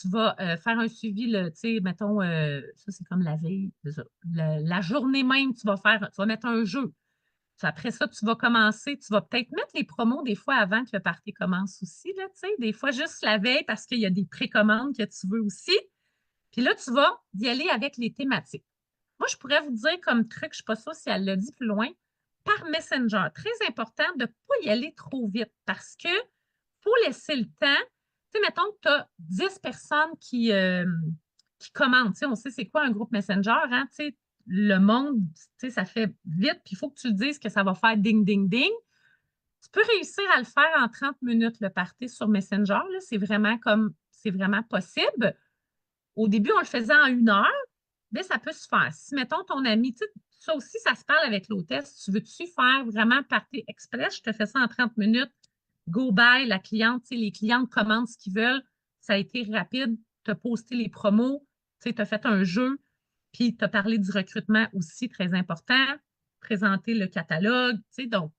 Tu vas faire un suivi, tu sais, mettons, ça c'est comme la veille, c'est ça. La journée même, tu vas mettre un jeu. Après ça, tu vas commencer, tu vas peut-être mettre les promos des fois avant que le party commence aussi, là, tu sais, des fois juste la veille parce qu'il y a des précommandes que tu veux aussi. Puis là, tu vas y aller avec les thématiques. Moi, je pourrais vous dire comme truc, je ne sais pas ça si elle l'a dit plus loin, par Messenger. Très important de ne pas y aller trop vite parce que faut laisser le temps. Tu sais, mettons que tu as 10 personnes qui commentent. Tu sais, on sait c'est quoi un groupe Messenger, hein? Tu sais, le monde, tu sais, ça fait vite, puis il faut que tu dises que ça va faire ding, ding, ding. Tu peux réussir à le faire en 30 minutes, le party sur Messenger. Là, c'est vraiment possible. Au début, on le faisait en 1 heure, mais ça peut se faire. Si, mettons, ton ami, tu sais, ça aussi, ça se parle avec l'hôtesse. Tu veux-tu faire vraiment party express? Je te fais ça en 30 minutes. Go by, la cliente, tu sais, les clientes commandent ce qu'ils veulent. Ça a été rapide. Tu as posté les promos, tu sais, tu as fait un jeu, puis tu as parlé du recrutement aussi, très important. Présenter le catalogue, tu sais, donc.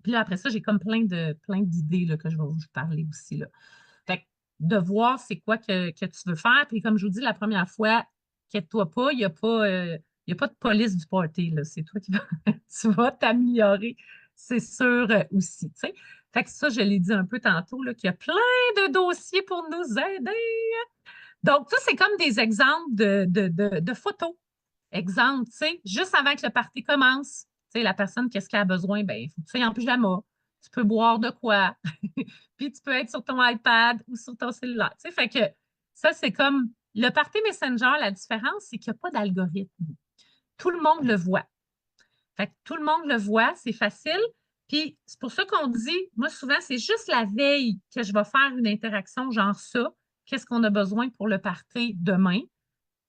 Puis là, après ça, j'ai comme plein d'idées là, que je vais vous parler aussi, là. Fait que de voir c'est quoi que tu veux faire. Puis comme je vous dis la première fois, inquiète-toi pas, il y a pas de police du party, là. C'est toi qui vas, tu vas t'améliorer, c'est sûr aussi. Tu sais. Fait que ça, je l'ai dit un peu tantôt, là, qu'il y a plein de dossiers pour nous aider. Donc, ça, c'est comme des exemples de photos. Exemple, tu sais, juste avant que le party commence, tu sais, la personne, qu'est-ce qu'elle a besoin? Ben, il faut que tu sois en pyjama. Tu peux boire de quoi? Puis tu peux être sur ton iPad ou sur ton cellulaire. Tu sais, fait que ça, c'est comme le party Messenger, la différence, c'est qu'il n'y a pas d'algorithme. Tout le monde le voit. Fait que tout le monde le voit, c'est facile. Puis c'est pour ça qu'on dit, moi, souvent, c'est juste la veille que je vais faire une interaction genre ça. Qu'est-ce qu'on a besoin pour le party demain?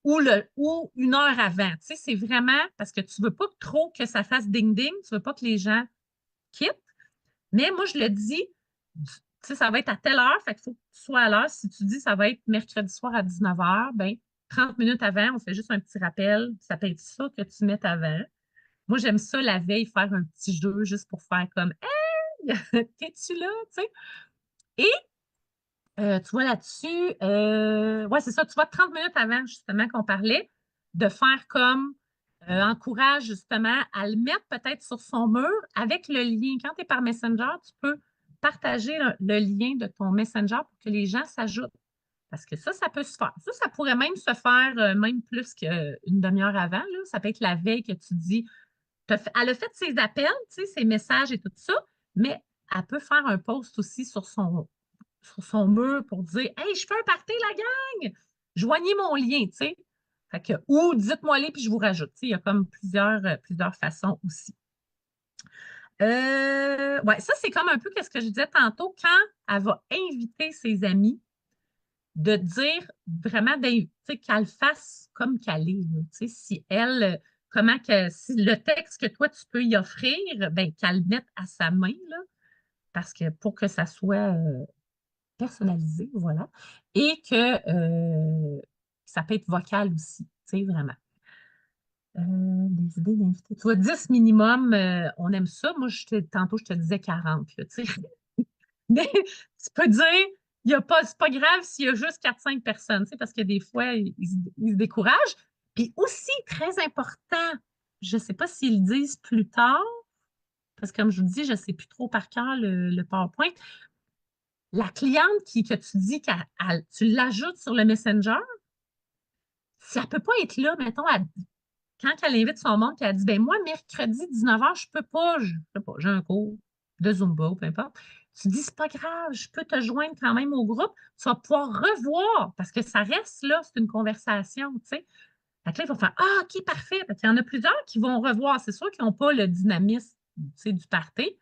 Ou 1 heure avant. Tu sais, c'est vraiment parce que tu ne veux pas trop que ça fasse ding-ding, tu ne veux pas que les gens quittent. Mais moi, je le dis, tu sais, ça va être à telle heure, fait qu'il faut que tu sois à l'heure. Si tu dis ça va être mercredi soir à 19 h, ben 30 minutes avant, on fait juste un petit rappel. Ça peut être ça que tu mettes avant. Moi, j'aime ça la veille, faire un petit jeu juste pour faire comme Hey, t'es-tu là? Tu sais? Et tu vois là-dessus, ouais, c'est ça, tu vois, 30 minutes avant, justement, qu'on parlait, de faire comme encourage justement à le mettre peut-être sur son mur avec le lien. Quand tu es par Messenger, tu peux partager le lien de ton Messenger pour que les gens s'ajoutent. Parce que ça peut se faire. Ça pourrait même se faire même plus qu'une demi-heure avant. Là. Ça peut être la veille que tu dis. Elle a fait ses appels, tu sais, ses messages et tout ça, mais elle peut faire un post aussi sur son mur pour dire Hey, je fais un party, la gang! Joignez mon lien, tu sais. Fait que, ou dites-moi-les, puis je vous rajoute. Tu sais, il y a comme plusieurs façons aussi. Ouais, ça, c'est comme un peu ce que je disais tantôt, quand elle va inviter ses amis, de dire vraiment tu sais, qu'elle fasse comme qu'elle est. Là. Tu sais, si elle, si le texte que toi, tu peux y offrir, ben, qu'elle le mette à sa main, là, parce que pour que ça soit personnalisé, voilà, et que ça peut être vocal aussi, tu sais, vraiment. Des idées d'invités. Tu vois, 10 minimum, on aime ça. Moi, tantôt, je te disais 40, là, tu sais. Mais tu peux dire, c'est pas grave s'il y a juste 4-5 personnes, tu sais, parce que des fois, ils se découragent. Puis aussi, très important, je ne sais pas s'ils le disent plus tard, parce que comme je vous dis, je ne sais plus trop par cœur le PowerPoint. La cliente que tu dis que tu l'ajoutes sur le Messenger, si elle ne peut pas être là, mettons, quand elle invite son monde, puis elle dit ben moi, mercredi 19 h, je ne peux pas, je sais pas, j'ai un cours de Zumba, peu importe. Tu dis, c'est pas grave, je peux te joindre quand même au groupe. Tu vas pouvoir revoir parce que ça reste là, c'est une conversation, tu sais. Fait que là, il faut faire Ah, OK, parfait. Il y en a plusieurs qui vont revoir. C'est sûr qu'ils n'ont pas le dynamisme, tu sais, du party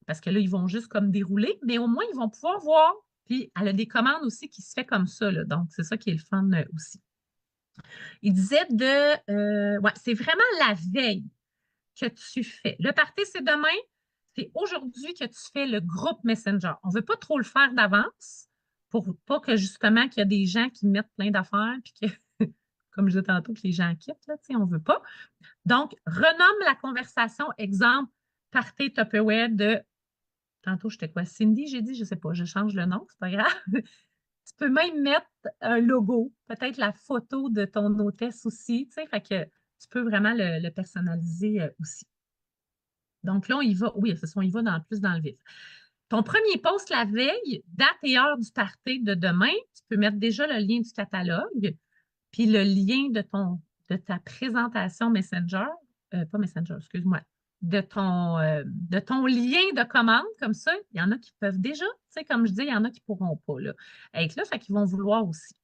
parce que là, ils vont juste comme dérouler, mais au moins, ils vont pouvoir voir. Puis, elle a des commandes aussi qui se fait comme ça, là. Donc, c'est ça qui est le fun aussi. Il disait ouais, c'est vraiment la veille que tu fais. Le party, c'est demain. C'est aujourd'hui que tu fais le groupe Messenger. On ne veut pas trop le faire d'avance pour pas que justement qu'il y a des gens qui mettent plein d'affaires puis que, comme je disais tantôt, que les gens quittent, là, on ne veut pas. Donc, renomme la conversation. Exemple, party Tupperware de tantôt, j'étais quoi? Cindy, j'ai dit, je ne sais pas, je change le nom, c'est pas grave. Tu peux même mettre un logo, peut-être la photo de ton hôtesse aussi, tu sais, fait que tu peux vraiment le personnaliser aussi. Donc là, on y va, oui, c'est ça, on y va plus dans le vif. Ton premier post la veille, date et heure du party de demain, tu peux mettre déjà le lien du catalogue, puis le lien de ta présentation Messenger, pas Messenger, excuse-moi, de ton lien de commande, comme ça, il y en a qui peuvent déjà, tu sais, comme je dis, il y en a qui ne pourront pas, là, être là, fait qu'ils vont vouloir aussi.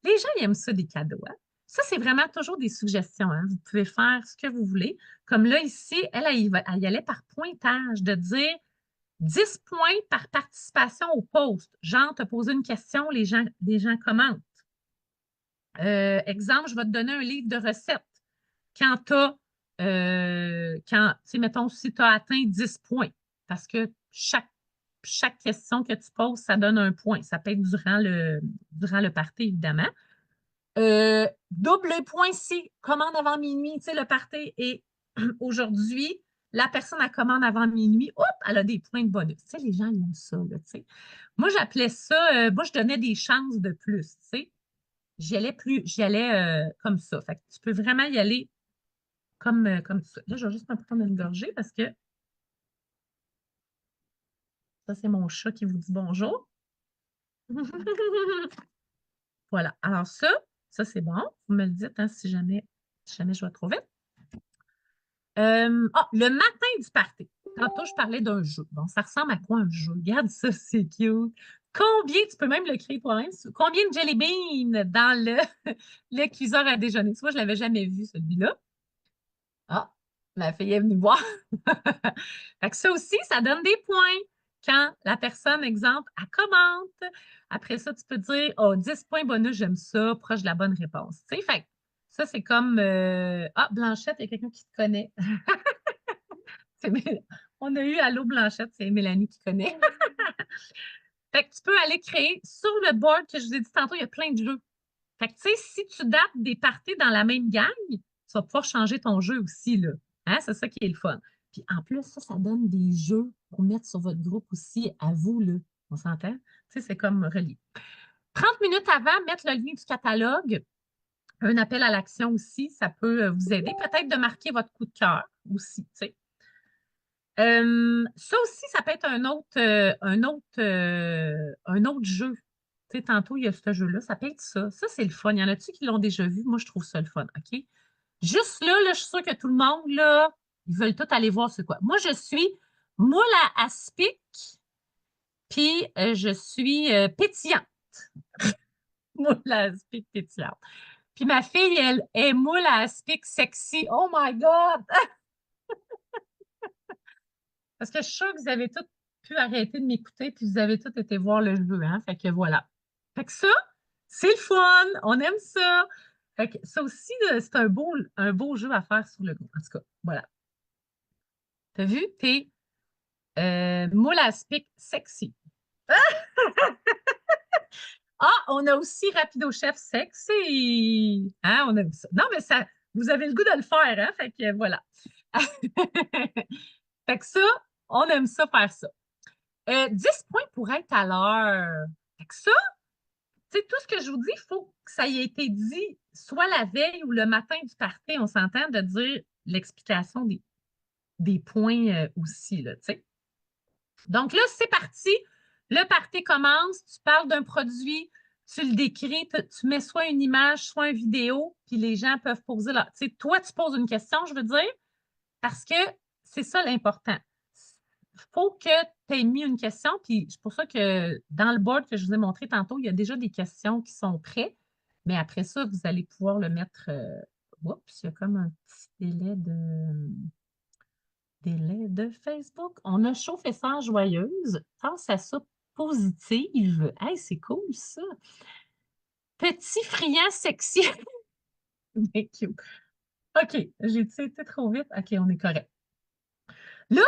Les gens, ils aiment ça, des cadeaux, hein? Ça, c'est vraiment toujours des suggestions, hein? Vous pouvez faire ce que vous voulez. Comme là, ici, elle y allait par pointage, de dire 10 points par participation au post. Genre, te poser une question, les gens commentent. Exemple, je vais te donner un livre de recettes. Quand tu sais, mettons, si tu as atteint 10 points, parce que chaque question que tu poses, ça donne un point. Ça peut être durant le party, évidemment. Double point si commande avant minuit, tu sais, le party est aujourd'hui, la personne à commande avant minuit, hop, elle a des points de bonus. Tu sais, les gens ils aiment ça, là, tu sais. Moi, j'appelais ça, moi, je donnais des chances de plus, tu sais. J'y allais comme ça. Fait que tu peux vraiment y aller comme ça. Là, je vais juste me prendre une gorgée parce que ça, c'est mon chat qui vous dit bonjour. Voilà. Alors ça c'est bon. Vous me le dites hein, si jamais je vais trop vite. Le matin du party. Tantôt, je parlais d'un jeu. Bon, ça ressemble à quoi un jeu? Regarde ça, c'est cute. Combien, tu peux même le créer toi-même, combien de jelly beans dans le cuiseur à déjeuner? Tu vois, je ne l'avais jamais vu, celui-là. Ah, ma fille est venue voir. Fait que ça aussi, ça donne des points quand la personne, exemple, elle commente. Après ça, tu peux dire, oh, 10 points bonus, j'aime ça, proche de la bonne réponse. Tu sais, fait que ça, c'est comme, ah, Blanchette, il y a quelqu'un qui te connaît. On a eu Allô Blanchette, c'est Mélanie qui connaît. Fait que tu peux aller créer sur le board que je vous ai dit tantôt, il y a plein de jeux. Fait que tu sais, si tu dates des parties dans la même gang, tu vas pouvoir changer ton jeu aussi, là. Hein? C'est ça qui est le fun. Puis en plus, ça donne des jeux pour mettre sur votre groupe aussi à vous, là. On s'entend? Tu sais, c'est comme relié. 30 minutes avant, mettre le lien du catalogue, un appel à l'action aussi, ça peut vous aider. Peut-être de marquer votre coup de cœur aussi, tu sais. Ça aussi, ça peut être un autre jeu. Tu sais, tantôt, il y a ce jeu-là. Ça peut être ça. Ça, c'est le fun. Il y en a-tu qui l'ont déjà vu? Moi, je trouve ça le fun. OK? Juste là, je suis sûre que tout le monde, là, ils veulent tout aller voir c'est quoi. Moi, je suis moule à aspic, puis je suis pétillante. Moule à aspic pétillante. Puis ma fille, elle est moule à aspic sexy. Oh my God! Parce que je suis sûre que vous avez tous pu arrêter de m'écouter, puis vous avez tous été voir le jeu, hein? Fait que voilà. Fait que ça, c'est le fun. On aime ça. Fait que ça aussi, c'est un beau jeu à faire sur le groupe. En tout cas, voilà. T'as vu? T'es moule à aspic sexy. Ah, on a aussi Rapido Chef sexy. Hein, on aime ça. Non, mais ça, vous avez le goût de le faire, hein? Fait que voilà. Fait que ça, on aime ça faire ça. 10 points pour être à l'heure. Fait que ça, tu sais, tout ce que je vous dis, il faut que ça ait été dit soit la veille ou le matin du party. On s'entend de dire l'explication des points aussi, là, tu sais. Donc là, c'est parti. Le party commence. Tu parles d'un produit, tu le décris, tu mets soit une image, soit une vidéo, puis les gens peuvent poser là. Tu sais, toi, tu poses une question, je veux dire, parce que c'est ça l'important. Il faut que tu aies mis une question, puis c'est pour ça que dans le board que je vous ai montré tantôt, il y a déjà des questions qui sont prêtes, mais après ça, vous allez pouvoir le mettre. Oups, il y a comme un petit délai de Facebook. On a chauffé ça joyeuse. Pense à ça positive. Hey, c'est cool ça. Petit friand sexy. Bien cute. OK, j'ai été trop vite. OK, on est correct. Là,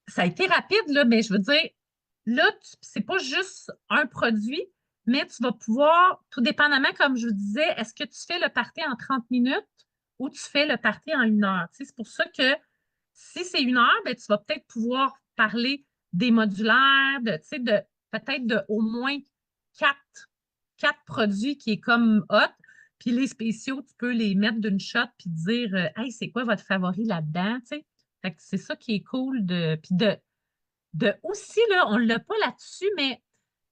ça a été rapide, là, mais je veux dire, là, c'est pas juste un produit, mais tu vas pouvoir, tout dépendamment, comme je vous disais, est-ce que tu fais le party en 30 minutes ou tu fais le party en 1 heure? Tu sais, c'est pour ça que si c'est 1 heure, ben, tu vas peut-être pouvoir parler des modulaires, tu sais, peut-être de au moins quatre produits qui est comme hot. Puis les spéciaux, tu peux les mettre d'une shot puis dire Hey, c'est quoi votre favori là-dedans? Tu sais? Fait que c'est ça qui est cool puis de aussi, là, on ne l'a pas là-dessus, mais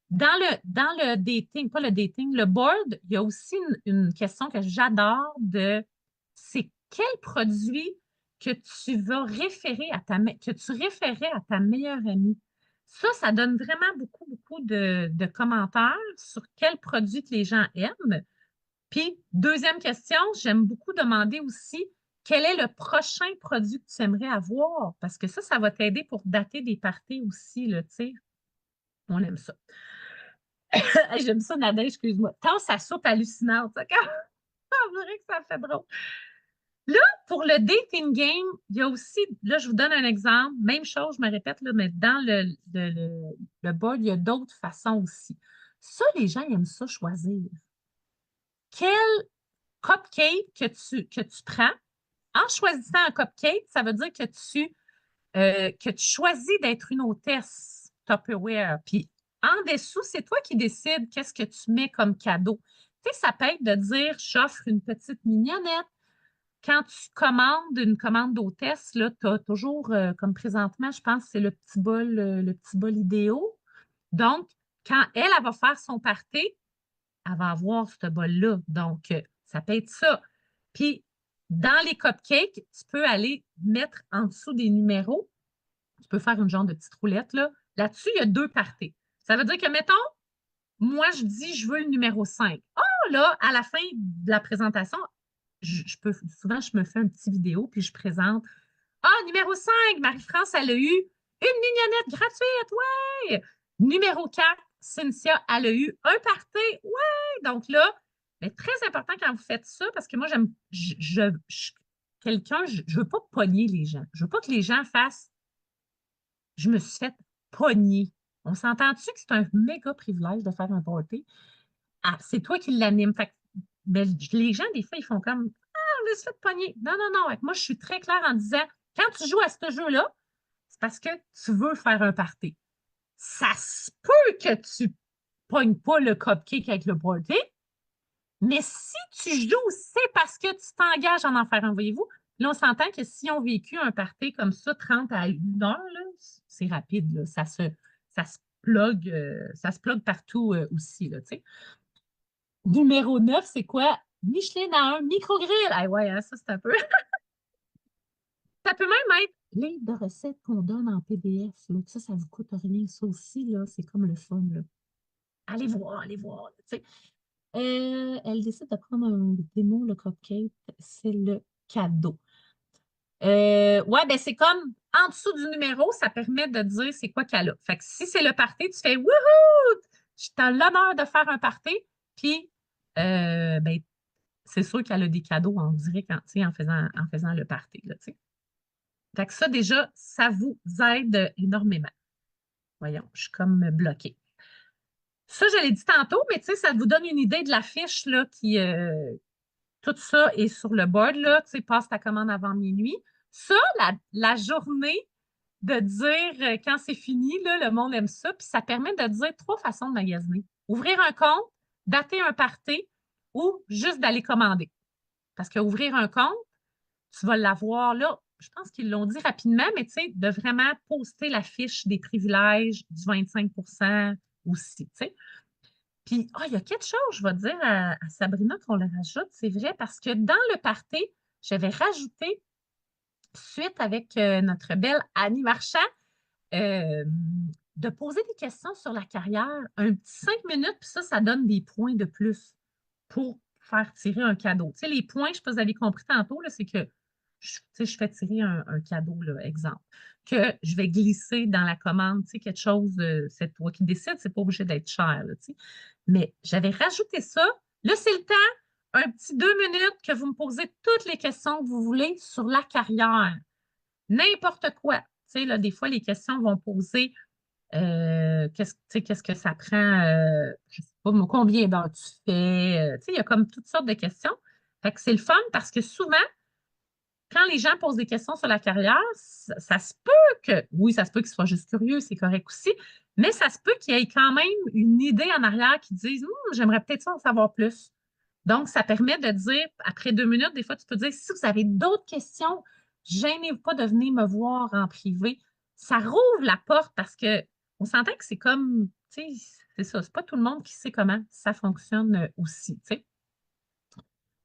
dans le dating, pas le dating, le board, il y a aussi une question que j'adore de c'est quel produit que tu vas référer que tu référais à ta meilleure amie. Ça donne vraiment beaucoup, beaucoup de commentaires sur quel produit que les gens aiment. Puis, deuxième question, j'aime beaucoup demander aussi quel est le prochain produit que tu aimerais avoir? Parce que ça va t'aider pour dater des parties aussi, là, tu sais. On aime ça. Hey, j'aime ça, Nadège, excuse-moi. Tant ça soupe hallucinante, ça, on dirait que ça fait drôle. Là, pour le dating game, il y a aussi, là, je vous donne un exemple, même chose, je me répète, là, mais dans le board, il y a d'autres façons aussi. Ça, les gens aiment ça choisir. Quel cupcake que tu prends? En choisissant un cupcake, ça veut dire que tu choisis d'être une hôtesse Tupperware. Puis en dessous, c'est toi qui décides qu'est-ce que tu mets comme cadeau. Tu sais, ça peut être de dire j'offre une petite mignonnette. Quand tu commandes une commande d'hôtesse, là, tu as toujours, comme présentement, je pense que c'est le petit bol idéal. Donc, quand elle va faire son party, elle va avoir ce bol-là. Donc, ça peut être ça. Puis, dans les cupcakes, tu peux aller mettre en dessous des numéros. Tu peux faire une genre de petite roulette, là. Là-dessus, il y a 2 parties. Ça veut dire que, mettons, moi, je dis, je veux le numéro 5. Oh, là, à la fin de la présentation, souvent, je me fais une petite vidéo, puis je présente. Ah, numéro 5, Marie-France, elle a eu une mignonnette gratuite, ouais! Numéro 4, Cynthia, elle a eu un party, ouais! Donc là, mais très important quand vous faites ça, parce que moi, quelqu'un, je ne veux pas pogner les gens. Je ne veux pas que les gens fassent je me suis fait pogner. On s'entend-tu que c'est un méga privilège de faire un party? Ah, c'est toi qui l'anime. Mais les gens, des fois, ils font comme Ah, je me suis fait pogner. Non, non, non. Moi, je suis très claire en disant quand tu joues à ce jeu-là, c'est parce que tu veux faire un party. Ça se peut que tu ne pognes pas le cupcake avec le party, mais si tu joues, c'est parce que tu t'engages à en faire un, voyez-vous? Là, on s'entend que si on vécu un party comme ça, 30 à 1 heure, là, c'est rapide, là. Ça se plug partout aussi, là, tu sais. Numéro 9, c'est quoi? Michelin à un microgrill. Ah ouais, hein, ça, c'est un peu. Ça peut même être livre de recettes qu'on donne en PDF. Là. Ça vous coûte rien. Ça aussi, là, c'est comme le fun, là. Allez voir, là, tu sais. Elle décide de prendre un démo, le cupcake, c'est le cadeau. Ouais, ben c'est comme en dessous du numéro, ça permet de dire c'est quoi qu'elle a. Fait que si c'est le party, tu fais Wouhou! Je t'ai l'honneur de faire un party, puis ben, c'est sûr qu'elle a des cadeaux en direct en faisant le party. Là, tu sais. Fait que ça, déjà, ça vous aide énormément. Voyons, je suis comme bloquée. Ça, je l'ai dit tantôt, mais tu sais, ça vous donne une idée de la fiche là, tout ça est sur le board, là, tu sais, passe ta commande avant minuit. Ça, la journée de dire quand c'est fini, là, le monde aime ça, puis ça permet de dire 3 façons de magasiner. Ouvrir un compte, dater un party ou juste d'aller commander. Parce qu'ouvrir un compte, tu vas l'avoir là, je pense qu'ils l'ont dit rapidement, mais tu sais, de vraiment poster la fiche des privilèges du 25 aussi, tu sais. Puis, il y a quelque chose, je vais dire à Sabrina qu'on le rajoute, c'est vrai, parce que dans le party, j'avais rajouté, suite avec notre belle Annie Marchand, euh, de poser des questions sur la carrière, un petit 5 minutes, puis ça donne des points de plus pour faire tirer un cadeau. Tu sais, les points, je ne sais pas si vous avez compris tantôt, c'est que je fais tirer un cadeau, là, exemple, que je vais glisser dans la commande, tu sais, quelque chose, c'est toi qui décides, c'est pas obligé d'être cher, là, tu sais. Mais j'avais rajouté ça. Là, c'est le temps, un petit 2 minutes que vous me posez toutes les questions que vous voulez sur la carrière. N'importe quoi. Tu sais, là, des fois, les questions vont poser qu'est-ce que ça prend, je ne sais pas, combien d'heures tu fais. Tu sais, il y a comme toutes sortes de questions. Fait que c'est le fun parce que souvent, quand les gens posent des questions sur la carrière, ça se peut que, oui, ça se peut qu'ils soient juste curieux, c'est correct aussi, mais ça se peut qu'il y ait quand même une idée en arrière qui dise, j'aimerais peut-être ça en savoir plus. Donc, ça permet de dire, après 2 minutes, des fois, tu peux dire, si vous avez d'autres questions, gênez-vous pas de venir me voir en privé. Ça rouvre la porte parce que on s'entend que c'est comme, tu sais, c'est ça, c'est pas tout le monde qui sait comment ça fonctionne aussi, tu sais.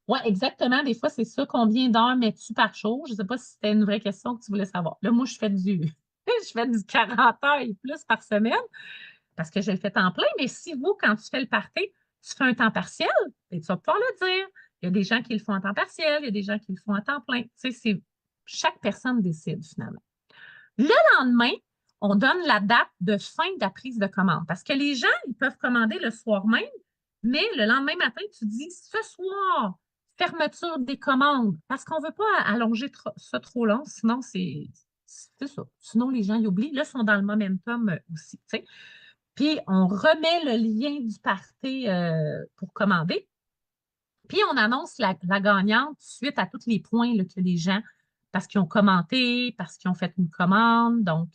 Oui, exactement. Des fois, c'est ça. Combien d'heures mets-tu par jour? Je ne sais pas si c'était une vraie question que tu voulais savoir. Là, moi, je fais je fais du 40 heures et plus par semaine parce que je le fais temps plein. Mais si vous, quand tu fais le party, tu fais un temps partiel, et tu vas pouvoir le dire. Il y a des gens qui le font en temps partiel, il y a des gens qui le font en temps plein. Tu sais, chaque personne décide finalement. Le lendemain, on donne la date de fin de la prise de commande parce que les gens, ils peuvent commander le soir même, mais le lendemain matin, tu dis ce soir, fermeture des commandes parce qu'on ne veut pas allonger ça trop long, sinon c'est ça. Sinon, les gens y oublient. Là, ils sont dans le momentum aussi. Tu sais. Puis, on remet le lien du party pour commander. Puis, on annonce la gagnante suite à tous les points là, que les gens, parce qu'ils ont commenté, parce qu'ils ont fait une commande. Donc,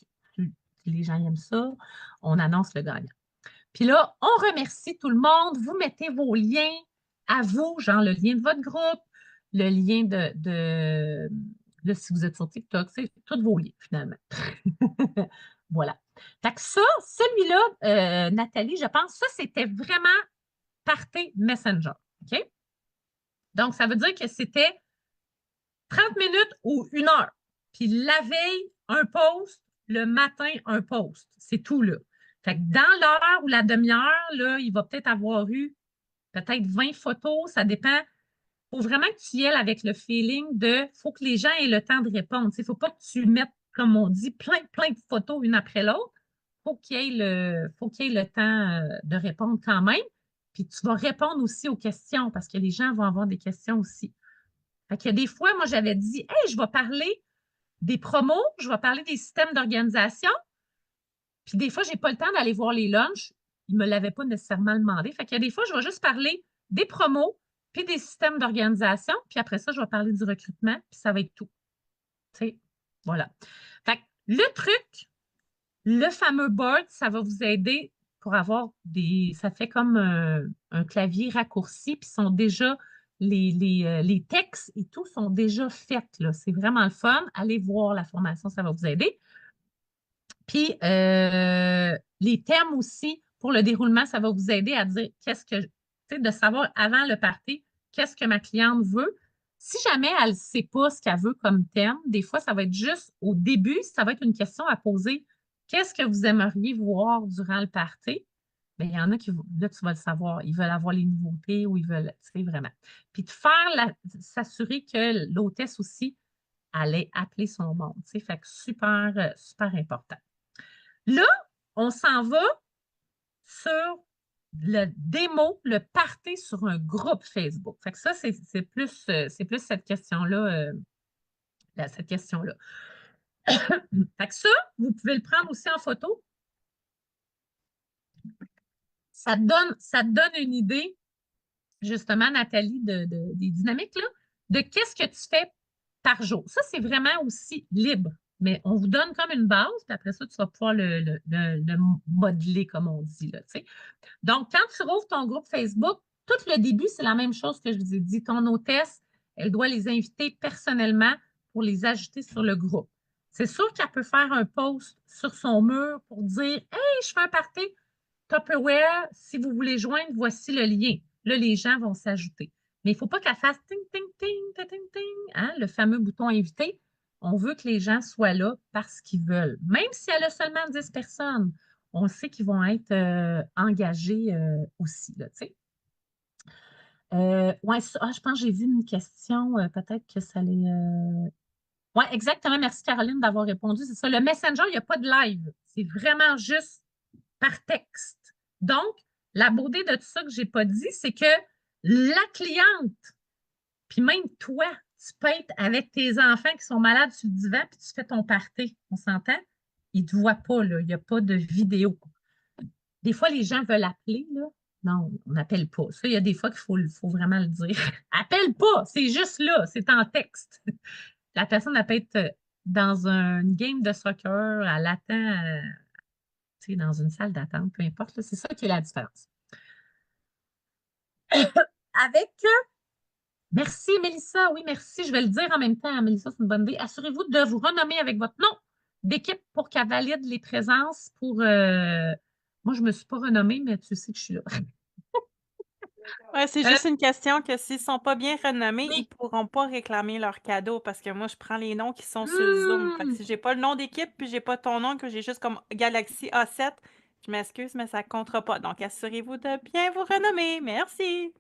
les gens aiment ça. On annonce le gagnant. Puis là, on remercie tout le monde. Vous mettez vos liens à vous, genre le lien de votre groupe, le lien là, si vous êtes sur TikTok, c'est tous vos liens, finalement. Voilà. Fait que ça, celui-là, Nathalie, je pense, ça, c'était vraiment Party Messenger. OK? Donc, ça veut dire que c'était 30 minutes ou 1 heure. Puis la veille, un post, le matin, un post. C'est tout, là. Fait que dans l'heure ou la demi-heure, là, il va peut-être avoir eu peut-être 20 photos, ça dépend. Il faut vraiment que tu y ailles avec le feeling de faut que les gens aient le temps de répondre. Il ne faut pas que tu mettes, comme on dit, plein de photos une après l'autre. Faut qu'il y ait le temps de répondre quand même. Puis tu vas répondre aussi aux questions parce que les gens vont avoir des questions aussi. Fait qu'il y a des fois, moi, j'avais dit, hey, je vais parler des promos, je vais parler des systèmes d'organisation. Puis des fois, je n'ai pas le temps d'aller voir les lunchs. Ils ne me l'avaient pas nécessairement demandé. Fait qu'il y a des fois, je vais juste parler des promos, puis des systèmes d'organisation. Puis après ça, je vais parler du recrutement, puis ça va être tout. Tu sais, voilà. Fait que le truc, le fameux board, ça va vous aider pour avoir ça fait comme un clavier raccourci, puis sont déjà, les textes et tout sont déjà faits, là. C'est vraiment le fun. Allez voir la formation, ça va vous aider. Puis, les thèmes aussi, pour le déroulement, ça va vous aider à dire tu sais, de savoir avant le party, qu'est-ce que ma cliente veut. Si jamais elle ne sait pas ce qu'elle veut comme thème, des fois, ça va être juste au début, ça va être une question à poser. Qu'est-ce que vous aimeriez voir durant le party? Bien, il y en a qui, là, tu vas le savoir, ils veulent avoir les nouveautés ou ils veulent, tu sais, vraiment. Puis de s'assurer que l'hôtesse aussi allait appeler son monde, tu sais, fait que super, super important. Là, on s'en va sur le démo, le party sur un groupe Facebook. Fait que ça, c'est plus cette question-là. Cette question-là. Fait que ça, vous pouvez le prendre aussi en photo. Ça te donne une idée, justement, Nathalie, des dynamiques, là, de qu'est-ce que tu fais par jour. Ça, c'est vraiment aussi libre. Mais on vous donne comme une base, puis après ça, tu vas pouvoir le modeler, comme on dit, là, tu sais. Donc, quand tu rouvres ton groupe Facebook, tout le début, c'est la même chose que je vous ai dit. Ton hôtesse, elle doit les inviter personnellement pour les ajouter sur le groupe. C'est sûr qu'elle peut faire un post sur son mur pour dire hey, je fais un party Tupperware, si vous voulez joindre, voici le lien. Là, les gens vont s'ajouter. Mais il ne faut pas qu'elle fasse ting, ting, ting, ting, ting, ting, hein, le fameux bouton inviter. On veut que les gens soient là parce qu'ils veulent. Même si elle a seulement 10 personnes, on sait qu'ils vont être engagés aussi. Là, ouais, je pense que j'ai vu une question, peut-être que ça les. Oui, exactement. Merci, Caroline, d'avoir répondu. C'est ça. Le Messenger, il n'y a pas de live. C'est vraiment juste par texte. Donc, la beauté de tout ça que je n'ai pas dit, c'est que la cliente, puis même toi, tu peux être avec tes enfants qui sont malades sur le divan, puis tu fais ton party. On s'entend? Ils ne te voient pas, là. Il n'y a pas de vidéo. Des fois, les gens veulent appeler, là. Non, on n'appelle pas. Ça, il y a des fois qu'il faut vraiment le dire. Appelle pas, c'est juste là, c'est en texte. la personne, elle peut être dans une game de soccer, elle attend, tu sais, dans une salle d'attente, peu importe, là, c'est ça qui est la différence. Avec Merci, Mélissa. Oui, merci. Je vais le dire en même temps, Mélissa, c'est une bonne idée. Assurez-vous de vous renommer avec votre nom d'équipe pour qu'elle valide les présences pour. Moi, je ne me suis pas renommée, mais tu sais que je suis là. Ouais, c'est Euh, juste une question que s'ils sont pas bien renommés, ils oui. pourront pas réclamer leur cadeau parce que moi, je prends les noms qui sont sur Zoom. Fait que Hmm. si j'ai pas le nom d'équipe puis j'ai pas ton nom, que j'ai juste comme Galaxy A7, je m'excuse, mais ça comptera pas. Donc, assurez-vous de bien vous renommer. Merci.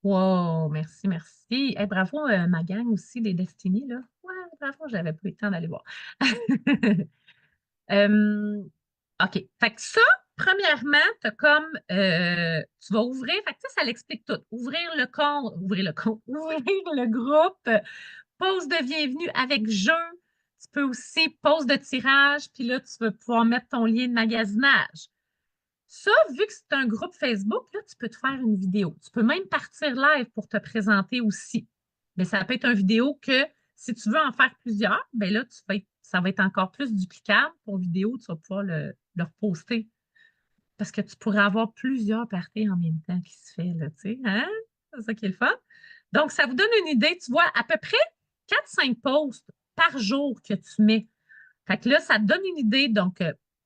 Wow, merci, merci. Eh, bravo, ma gang aussi des Destiny, là. Ouais, bravo, j'avais pas eu le temps d'aller voir. Euh, OK. Fait que ça, premièrement, tu comme tu vas ouvrir, fait que ça l'explique tout. Ouvrir le compte, ouvrir le groupe, pause de bienvenue avec jeu. Tu peux aussi pause de tirage, puis là, tu vas pouvoir mettre ton lien de magasinage. Ça, vu que c'est un groupe Facebook, là, tu peux te faire une vidéo. Tu peux même partir live pour te présenter aussi. Mais ça peut être une vidéo que si tu veux en faire plusieurs, ben là, ça va être encore plus duplicable. Pour vidéo, tu vas pouvoir le reposter. Parce que tu pourrais avoir plusieurs parties en même temps qui se fait, là, tu sais, hein? C'est ça qui est le fun. Donc, ça vous donne une idée. Tu vois, à peu près 4-5 posts par jour que tu mets. Fait que là, ça te donne une idée. Donc,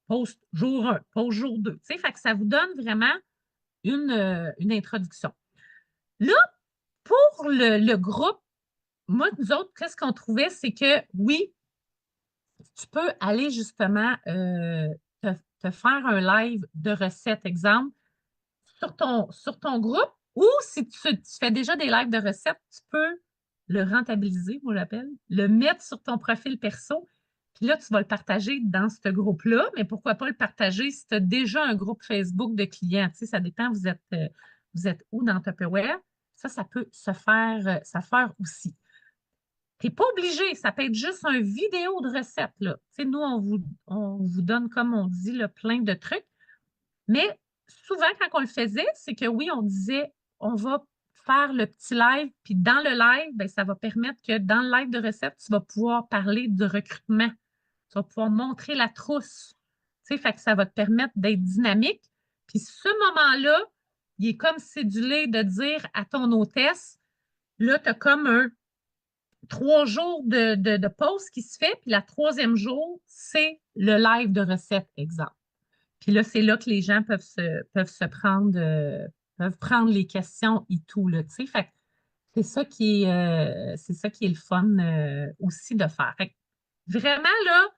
post jour 1, post jour 2. Tu sais, fait que ça vous donne vraiment une introduction. Là, pour le groupe, moi, nous autres, qu'est-ce qu'on trouvait, c'est que oui, tu peux aller justement te, te faire un live de recettes, exemple, sur ton groupe, ou si tu fais déjà des lives de recettes, tu peux le rentabiliser, moi j'appelle, le mettre sur ton profil perso, puis là, tu vas le partager dans ce groupe-là, mais pourquoi pas le partager si tu as déjà un groupe Facebook de clients? Tu sais, ça dépend, vous êtes où dans Tupperware. Ça peut se faire aussi. Tu n'es pas obligé, ça peut être juste une vidéo de recette, là. Tu sais, nous, on vous donne, comme on dit, le plein de trucs. Mais souvent, quand on le faisait, c'est que oui, on disait, on va faire le petit live, puis dans le live, ben, ça va permettre que dans le live de recette, tu vas pouvoir parler de recrutement. Tu vas pouvoir montrer la trousse. Tu sais, fait que ça va te permettre d'être dynamique. Puis ce moment-là, il est comme cédulé de dire à ton hôtesse, là, tu as comme un 3 jours de pause qui se fait, puis la troisième jour, c'est le live de recette, exemple. Puis là, c'est là que les gens peuvent se prendre, peuvent prendre les questions et tout, là, tu sais. Fait que c'est ça qui est le fun aussi de faire. Fait que vraiment, là,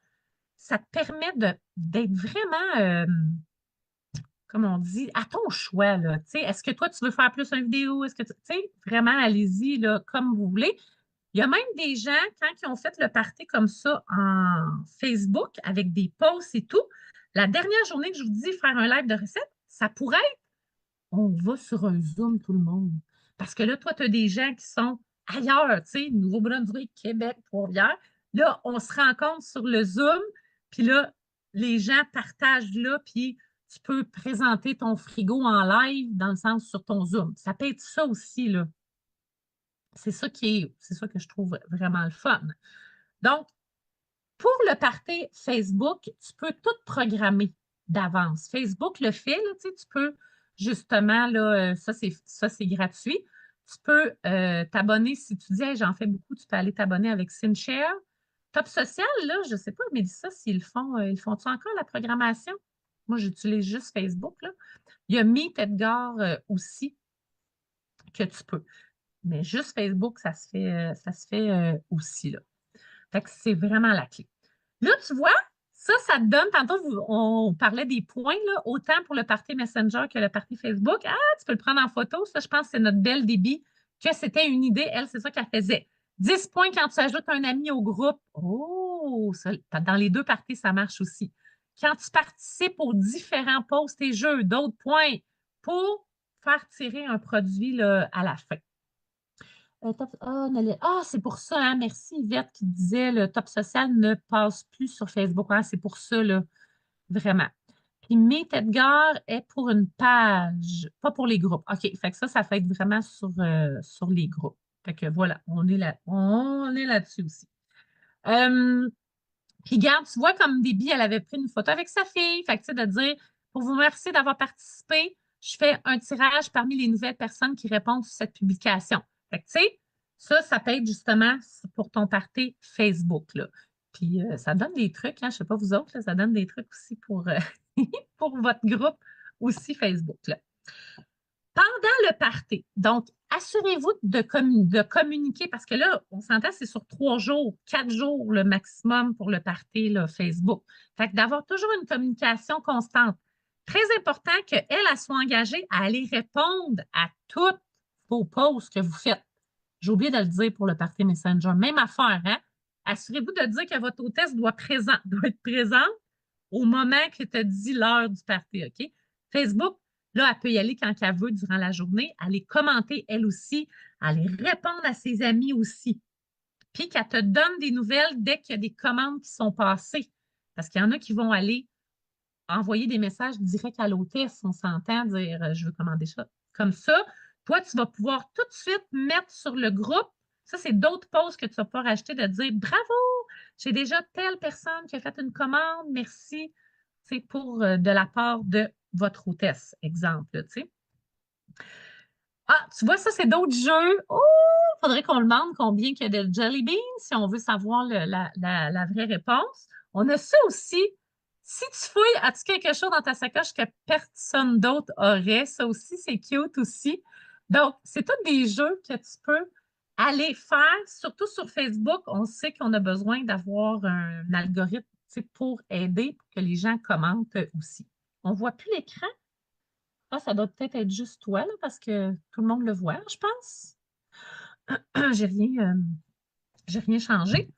ça te permet d'être vraiment, comme on dit, à ton choix, là. Tu sais, est-ce que toi, tu veux faire plus une vidéo? Est-ce que tu sais, vraiment, allez-y, là, comme vous voulez. Il y a même des gens, quand ils ont fait le party comme ça en Facebook, avec des posts et tout, la dernière journée que je vous dis faire un live de recette, ça pourrait être, on va sur un Zoom tout le monde. Parce que là, toi, tu as des gens qui sont ailleurs, tu sais, Nouveau-Brunswick, Québec, Trois-Rivières. Là, on se rencontre sur le Zoom, puis là, les gens partagent là, puis tu peux présenter ton frigo en live, dans le sens sur ton Zoom. Ça peut être ça aussi, là. C'est ça que je trouve vraiment le fun. Donc, pour le party Facebook, tu peux tout programmer d'avance. Facebook le fait, là, tu sais, tu peux justement, là, ça c'est gratuit. Tu peux t'abonner si tu dis, hey, j'en fais beaucoup, tu peux aller t'abonner avec SynShare. Top Social, là, je ne sais pas, Mélissa, s'ils font, ils font-tu encore la programmation? Moi, j'utilise juste Facebook, là. Il y a Meet Edgar aussi que tu peux. Mais juste Facebook, ça se fait aussi, là. Fait que c'est vraiment la clé. Là, tu vois, ça te donne, tantôt, on parlait des points, là, autant pour le party Messenger que le party Facebook. Ah, tu peux le prendre en photo. Ça, je pense que c'est notre belle débit, que c'était une idée. Elle, c'est ça qu'elle faisait. 10 points quand tu ajoutes un ami au groupe. Oh, ça, dans les deux parties, ça marche aussi. Quand tu participes aux différents posts et jeux, d'autres points pour faire tirer un produit là, à la fin. C'est pour ça, hein, merci Yvette qui disait le top social ne passe plus sur Facebook. Ah, c'est pour ça, là, vraiment. Puis Meet Edgar est pour une page, pas pour les groupes. OK, fait que ça fait être vraiment sur les groupes. Fait que voilà, on est là-dessus aussi. Puis, regarde, tu vois, comme Déby, elle avait pris une photo avec sa fille. Fait que, tu sais, de dire, pour vous remercier d'avoir participé, je fais un tirage parmi les nouvelles personnes qui répondent sur cette publication. Fait que, tu sais, ça peut être justement pour ton party Facebook, là. Puis, ça donne des trucs, hein, je ne sais pas vous autres, là, ça donne des trucs aussi pour, pour votre groupe aussi Facebook, là. Pendant le party, donc, assurez-vous de communiquer parce que là, on s'entend, c'est sur 3 jours, 4 jours le maximum pour le party là, Facebook. Fait que d'avoir toujours une communication constante. Très important qu'elle soit engagée à aller répondre à toutes vos posts que vous faites. J'ai oublié de le dire pour le party Messenger. Même affaire, hein? Assurez-vous de dire que votre hôtesse doit être présente au moment que tu as dit l'heure du party, OK? Facebook, là, elle peut y aller quand elle veut durant la journée, aller commenter elle aussi, aller répondre à ses amis aussi. Puis qu'elle te donne des nouvelles dès qu'il y a des commandes qui sont passées. Parce qu'il y en a qui vont aller envoyer des messages directs à l'hôtesse, on s'entend, dire je veux commander ça. Comme ça, toi, tu vas pouvoir tout de suite mettre sur le groupe. Ça, c'est d'autres posts que tu vas pouvoir rajouter de dire bravo, j'ai déjà telle personne qui a fait une commande, merci. C'est pour de la part de votre hôtesse, exemple. Tu sais. Ah, tu vois, ça, c'est d'autres jeux. Oh, il faudrait qu'on le demande combien il y a de Jelly Beans si on veut savoir la vraie réponse. On a ça aussi. Si tu fouilles, as-tu quelque chose dans ta sacoche que personne d'autre aurait? Ça aussi, c'est cute aussi. Donc, c'est tous des jeux que tu peux aller faire, surtout sur Facebook. On sait qu'on a besoin d'avoir un algorithme pour aider, pour que les gens commentent aussi. On ne voit plus l'écran. Ah, ça doit peut-être être juste toi, là, parce que tout le monde le voit, je pense. J'ai rien changé.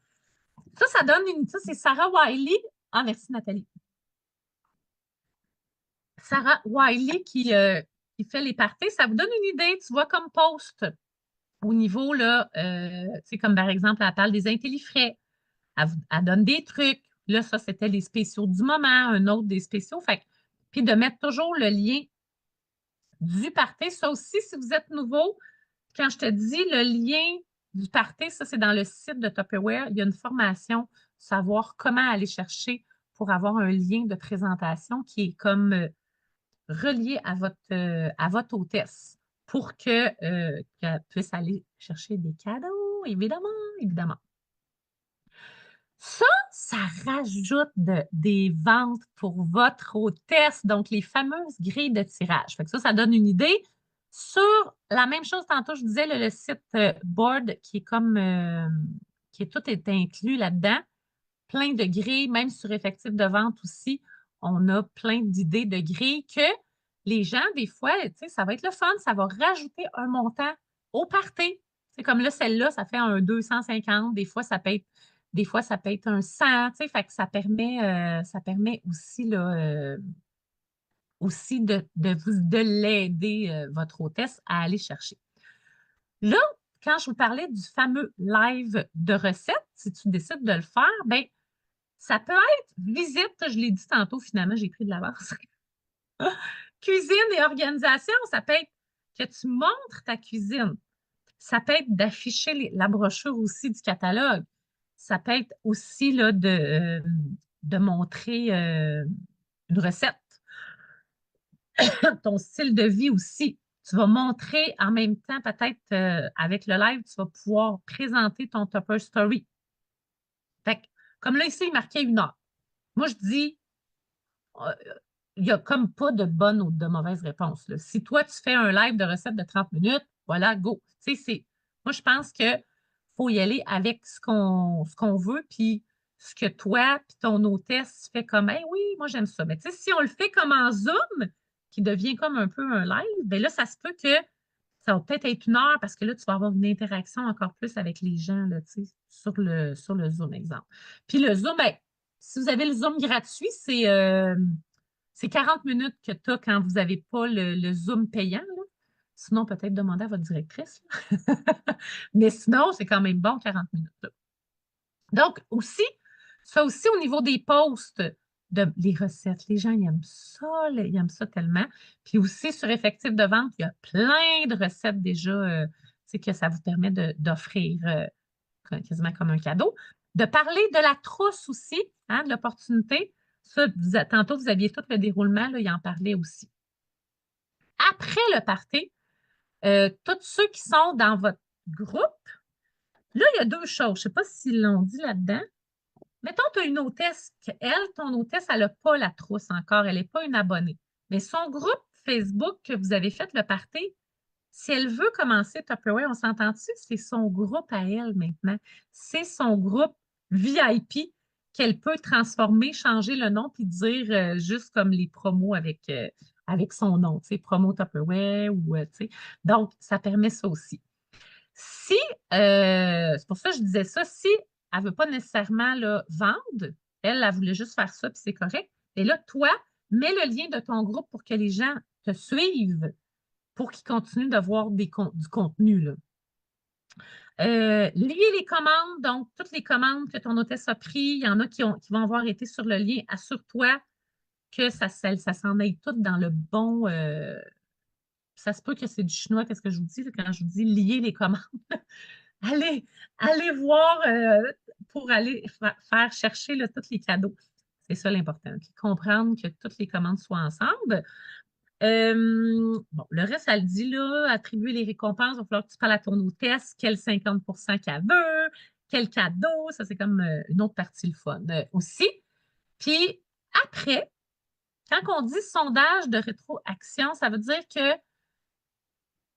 Ça donne une. Ça, c'est Sarah Wiley. Ah, merci, Nathalie. Sarah Wiley qui fait les parties. Ça vous donne une idée, tu vois, comme post au niveau, là, tu sais, comme par exemple, elle parle des intellifrais. Elle donne des trucs. Là, ça, c'était les spéciaux du moment, un autre des spéciaux. Fait puis de mettre toujours le lien du party. Ça aussi, si vous êtes nouveau, quand je te dis le lien du party, ça, c'est dans le site de Tupperware. Il y a une formation, savoir comment aller chercher pour avoir un lien de présentation qui est comme relié à votre hôtesse pour qu'elle puisse aller chercher des cadeaux, évidemment, évidemment. Ça rajoute des ventes pour votre hôtesse, donc les fameuses grilles de tirage. Fait que ça donne une idée. Sur la même chose, tantôt, je disais, le site Board qui est comme tout est inclus là-dedans. Plein de grilles, même sur effectif de vente aussi. On a plein d'idées de grilles que les gens, des fois, tu sais, ça va être le fun, ça va rajouter un montant au party. C'est comme là, celle-là, ça fait un 250. Des fois, ça peut être un 100, tu sais, fait que ça permet aussi, là, aussi de l'aider, votre hôtesse, à aller chercher. Là, quand je vous parlais du fameux live de recettes, si tu décides de le faire, bien, ça peut être visite, je l'ai dit tantôt, finalement, j'ai pris de l'avance. Cuisine et organisation, ça peut être que tu montres ta cuisine. Ça peut être d'afficher la brochure aussi du catalogue. Ça peut être aussi là, de montrer une recette. Ton style de vie aussi. Tu vas montrer en même temps, peut-être avec le live, tu vas pouvoir présenter ton Tupper Story. Fait que, comme là, ici, il marquait 1 heure. Moi, je dis, il n'y a comme pas de bonne ou de mauvaise réponse, là. Si toi, tu fais un live de recette de 30 minutes, voilà, go. Tu sais, moi, je pense qu'il faut y aller avec ce qu'on veut, puis ce que toi, puis ton hôtesse fait comme, hey, oui, moi, j'aime ça. Mais tu sais, si on le fait comme en Zoom, qui devient comme un peu un live, bien là, ça se peut que ça va peut-être être 1 heure parce que là, tu vas avoir une interaction encore plus avec les gens, là, tu sais, sur le Zoom, exemple. Puis le Zoom, bien, si vous avez le Zoom gratuit, c'est 40 minutes que tu as quand vous n'avez pas le Zoom payant, là. Sinon, peut-être demander à votre directrice. Mais sinon, c'est quand même bon, 40 minutes. Là. Donc, aussi, ça aussi au niveau des posts, les recettes, les gens ils aiment ça, ils aiment ça tellement. Puis aussi, sur effectif de vente, il y a plein de recettes déjà que ça vous permet d'offrir quasiment comme un cadeau. De parler de la trousse aussi, hein, de l'opportunité. Ça, tantôt, vous aviez tout le déroulement, là, il en parlait aussi. Après le party, tous ceux qui sont dans votre groupe, là, il y a deux choses. Je ne sais pas s'ils l'ont dit là-dedans. Mettons, tu as une hôtesse, ton hôtesse, elle n'a pas la trousse encore, elle n'est pas une abonnée. Mais son groupe Facebook que vous avez fait le party, si elle veut commencer Tupperware, on s'entend-tu? C'est son groupe à elle maintenant. C'est son groupe VIP qu'elle peut transformer, changer le nom, puis dire juste comme les promos avec son nom, tu sais, promo Tupperware ou, tu sais. Donc, ça permet ça aussi. Si, c'est pour ça que je disais ça, si elle ne veut pas nécessairement là, vendre, elle voulait juste faire ça, puis c'est correct. Et là, toi, mets le lien de ton groupe pour que les gens te suivent, pour qu'ils continuent de voir du contenu. Là. Lier les commandes, donc toutes les commandes que ton hôtesse a prises, il y en a qui vont avoir été sur le lien. Assure-toi que ça s'en aille tout dans le bon. Ça se peut que c'est du chinois, qu'est-ce que je vous dis quand je vous dis lier les commandes. allez voir pour aller faire chercher là, tous les cadeaux. C'est ça l'important. Puis comprendre que toutes les commandes soient ensemble. Bon, le reste, elle dit là, attribuer les récompenses, il va falloir que tu parles à ton hôtesse, quel 50 qu'elle veut, quel cadeau, ça c'est comme une autre partie le fun aussi. Puis après, quand on dit sondage de rétroaction, ça veut dire que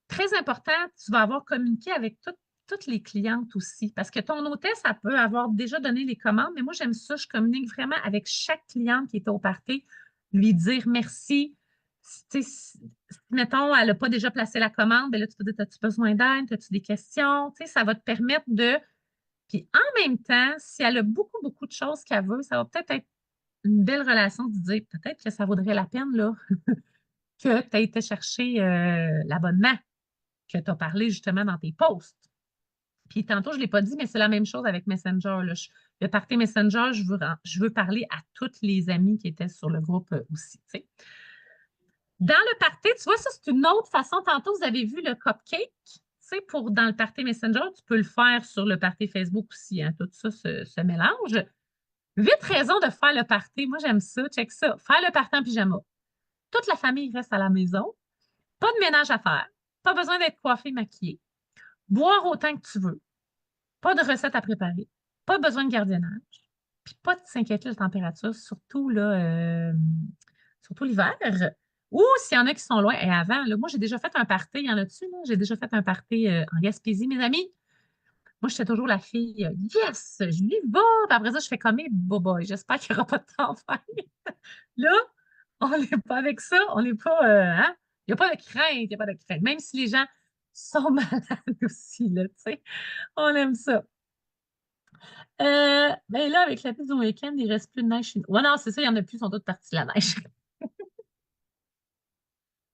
très important, tu vas avoir communiqué avec toutes les clientes aussi. Parce que ton hôtesse, elle peut avoir déjà donné les commandes, mais moi, j'aime ça. Je communique vraiment avec chaque cliente qui est au party, lui dire merci. Mettons, elle n'a pas déjà placé la commande, bien là, tu peux dire, as-tu besoin d'aide? As-tu des questions? Ça va te permettre de. Puis en même temps, si elle a beaucoup, beaucoup de choses qu'elle veut, ça va peut-être être une belle relation de dire peut-être que ça vaudrait la peine là, que tu aies été chercher l'abonnement que tu as parlé justement dans tes posts. Puis tantôt, je ne l'ai pas dit, mais c'est la même chose avec Messenger. Là. Le party Messenger, je veux parler à toutes les amies qui étaient sur le groupe aussi. T'sais. Dans le party, tu vois, ça, c'est une autre façon. Tantôt, vous avez vu le cupcake. Dans le party Messenger, tu peux le faire sur le party Facebook aussi. Hein, tout ça se mélange. 8 raisons de faire le party. Moi, j'aime ça. Check ça. Faire le party en pyjama. Toute la famille reste à la maison. Pas de ménage à faire. Pas besoin d'être coiffé, maquillé. Boire autant que tu veux. Pas de recette à préparer. Pas besoin de gardiennage. Puis pas de s'inquiéter de la température, surtout là, surtout l'hiver. Ou s'il y en a qui sont loin. Et avant, là, moi, j'ai déjà fait un party. Il y en a-tu, là? J'ai déjà fait un party en Gaspésie, mes amis. Moi, j'étais toujours la fille, yes, je lui vais. Puis après ça, je fais comme, boy, j'espère qu'il n'y aura pas de temps à faire. Là, on n'est pas avec ça. On n'est pas, hein? Il n'y a pas de crainte, il n'y a pas de crainte. Même si les gens sont malades aussi, là, tu sais. On aime ça. Ben là, avec la piste du week-end, il ne reste plus de neige chez nous. Ouais, non, c'est ça, il n'y en a plus, ils sont toutes parties de la neige.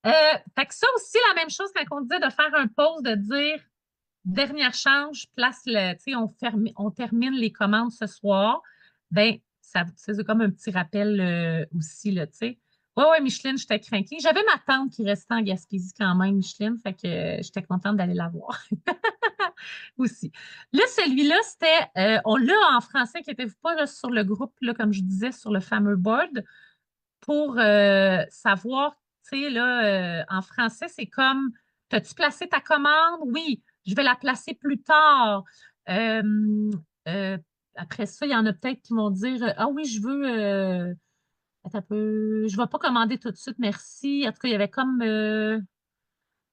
Fait que ça aussi, la même chose quand on disait de faire un pause, de dire dernière chance, place le, tu sais, on termine les commandes ce soir. Ben, c'est comme un petit rappel aussi, là, tu sais. Ouais, Micheline, j'étais craquée. J'avais ma tante qui restait en Gaspésie quand même, Micheline, fait que j'étais contente d'aller la voir. Aussi. Là, celui-là, c'était, on l'a en français, inquiétez-vous pas, là, sur le groupe, là, comme je disais, sur le fameux board, pour savoir, tu sais, là, en français, c'est comme, as-tu placé ta commande? Oui, je vais la placer plus tard. Euh, Après ça, il y en a peut-être qui vont dire, ah oui, je veux, attends un peu, je ne vais pas commander tout de suite, merci. En tout cas, il y avait comme,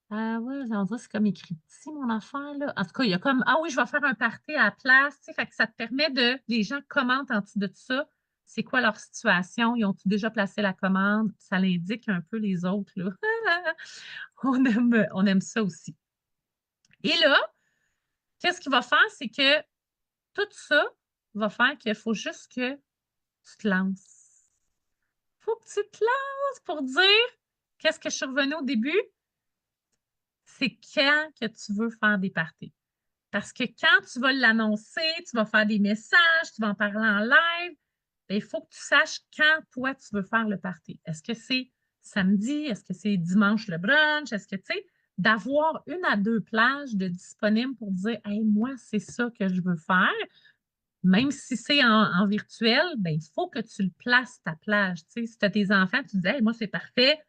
ah oui, on dirait que c'est comme écrit petit, mon affaire, là. En tout cas, il y a comme, ah oui, je vais faire un party à la place, tu sais, fait que ça te permet de, les gens commentent en dessous de ça, c'est quoi leur situation, ils ont déjà placé la commande, ça l'indique un peu les autres, là. On aime ça aussi. Et là, qu'est-ce qu'il va faire, c'est que tout ça va faire qu'il faut juste que tu te lances. Il faut que tu te lances pour dire, qu'est-ce que je suis revenue au début? C'est quand que tu veux faire des parties. Parce que quand tu vas l'annoncer, tu vas faire des messages, tu vas en parler en live, bien, il faut que tu saches quand toi tu veux faire le party. Est-ce que c'est samedi? Est-ce que c'est dimanche le brunch? Est-ce que, tu sais, d'avoir 1 à 2 plages de disponibles pour dire, hey, moi, c'est ça que je veux faire, même si c'est en virtuel, ben, il faut que tu le places, ta plage. Tu sais, si tu as tes enfants, tu dis, hey, moi, c'est parfait.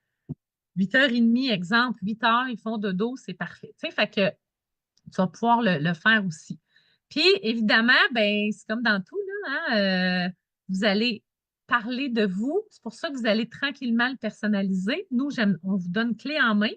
8h30, exemple, 8h, ils font dodo, c'est parfait. Tu sais, fait que tu vas pouvoir le faire aussi. Puis, évidemment, ben, c'est comme dans tout, là, hein, vous allez parler de vous. C'est pour ça que vous allez tranquillement le personnaliser. Nous, on vous donne clé en main,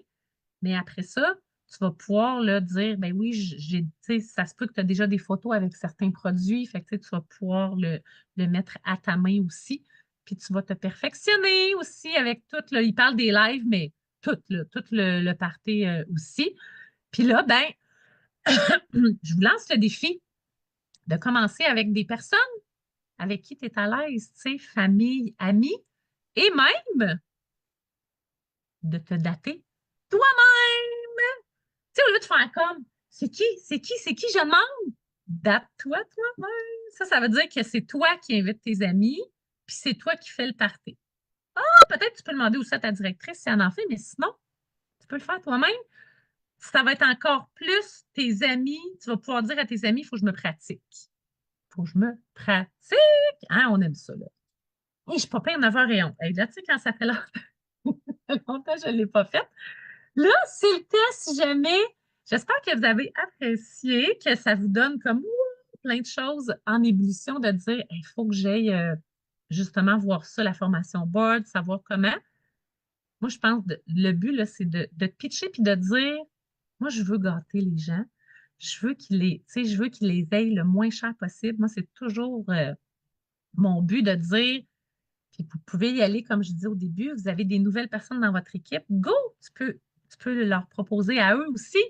mais après ça, tu vas pouvoir là, dire, ben oui, tu sais, ça se peut que tu as déjà des photos avec certains produits, fait que tu sais, tu vas pouvoir le mettre à ta main aussi. Puis tu vas te perfectionner aussi avec tout, là, il parle des lives, mais tout, là, tout le party aussi. Puis là, ben, je vous lance le défi de commencer avec des personnes avec qui tu es à l'aise, tu sais, famille, amis, et même de te dater toi-même. Tu sais, au lieu de faire comme, c'est qui, je demande, date-toi toi-même. Ça veut dire que c'est toi qui invites tes amis, puis c'est toi qui fais le party. Ah, peut-être tu peux demander aussi à ta directrice si elle en fait, mais sinon, tu peux le faire toi-même. Ça va être encore plus tes amis. Tu vas pouvoir dire à tes amis, il faut que je me pratique. Il faut que je me pratique. Hein, on aime ça, là. Et je suis pas pire 9h11. Hey, là, tu sais, quand ça fait longtemps que je ne l'ai pas fait. Là, c'est le test, si jamais. J'espère que vous avez apprécié, que ça vous donne comme plein de choses en ébullition de dire, il faut que j'aille justement voir ça, la formation board, savoir comment. Moi, je pense que le but, là, c'est de te pitcher puis de dire, moi, je veux gâter les gens. Je veux je veux qu'ils les aient le moins cher possible. Moi, c'est toujours mon but de dire, puis vous pouvez y aller, comme je disais au début, vous avez des nouvelles personnes dans votre équipe, go! Tu peux leur proposer à eux aussi.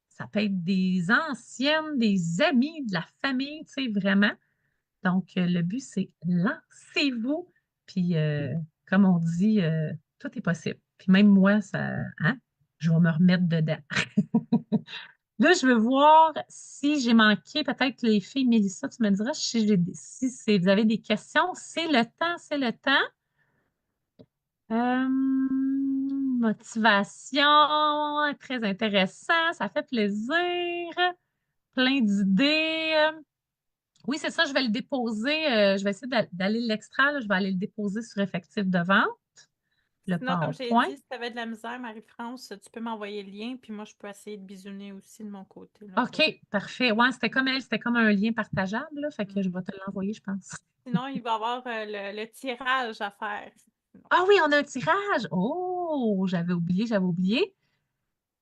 Ça peut être des anciennes, des amis, de la famille, tu sais, vraiment. Donc, le but, c'est lancez-vous. Puis, comme on dit, tout est possible. Puis même moi, hein, je vais me remettre dedans. Là, je veux voir si j'ai manqué, peut-être les filles, Mélissa, tu me diras si vous avez des questions. C'est le temps, c'est le temps. Motivation, très intéressant, ça fait plaisir. Plein d'idées. Oui, c'est ça, je vais le déposer. Je vais essayer d'aller l'extraire. Je vais aller le déposer sur effectif de vente, le Sinon, comme j'ai PowerPoint. dit, si tu avais de la misère, Marie-France, tu peux m'envoyer le lien, puis moi, je peux essayer de bisouner aussi de mon côté, là, pour- OK, parfait. Ouais, c'était comme un lien partageable, là, fait que je vais te l'envoyer, je pense. Sinon, il va y avoir le tirage à faire. Ah oui, on a un tirage. Oh, j'avais oublié, j'avais oublié.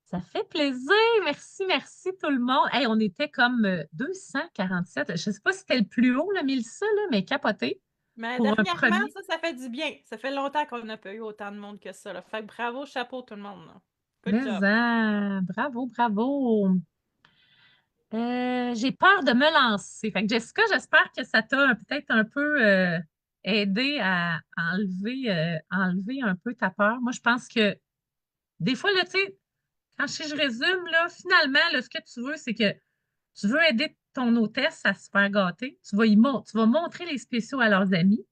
Ça fait plaisir. Merci, merci tout le monde. Hey, on était comme 247. Je ne sais pas si c'était le plus haut, là, Mélissa, là, mais capoté Mais pour un dernièrement, premier. ça fait du bien. Ça fait longtemps qu'on n'a pas eu autant de monde que ça, là. Fait que bravo, chapeau tout le monde, là. Good Mais job. bravo, bravo. J'ai peur de me lancer. Fait que Jessica, j'espère que ça t'a peut-être un peu aidé à enlever un peu ta peur. Moi, je pense que des fois, là, tu sais, si je résume, là, finalement, là, ce que tu veux, c'est que tu veux aider ton hôtesse à se faire gâter. Tu vas montrer les spéciaux à leurs amis,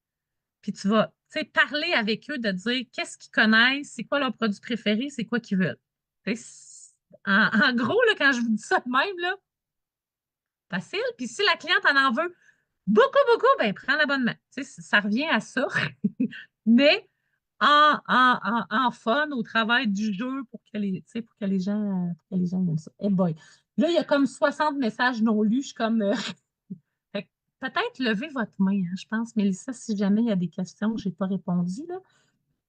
puis tu vas, tu sais, parler avec eux de dire qu'est-ce qu'ils connaissent, c'est quoi leur produit préféré, c'est quoi qu'ils veulent. Tu sais, en gros, là, quand je vous dis ça de même, là, facile. Puis si la cliente en veut beaucoup, beaucoup, ben prends l'abonnement. Tu sais, ça revient à ça. Mais en fun, au travail du jeu pour que les, tu sais, pour que les gens aiment ça. Eh boy. Là, il y a comme 60 messages non lus. Je suis comme. Fait que peut-être levez votre main, hein, je pense, Mélissa, si jamais il y a des questions que je n'ai pas répondu. Là.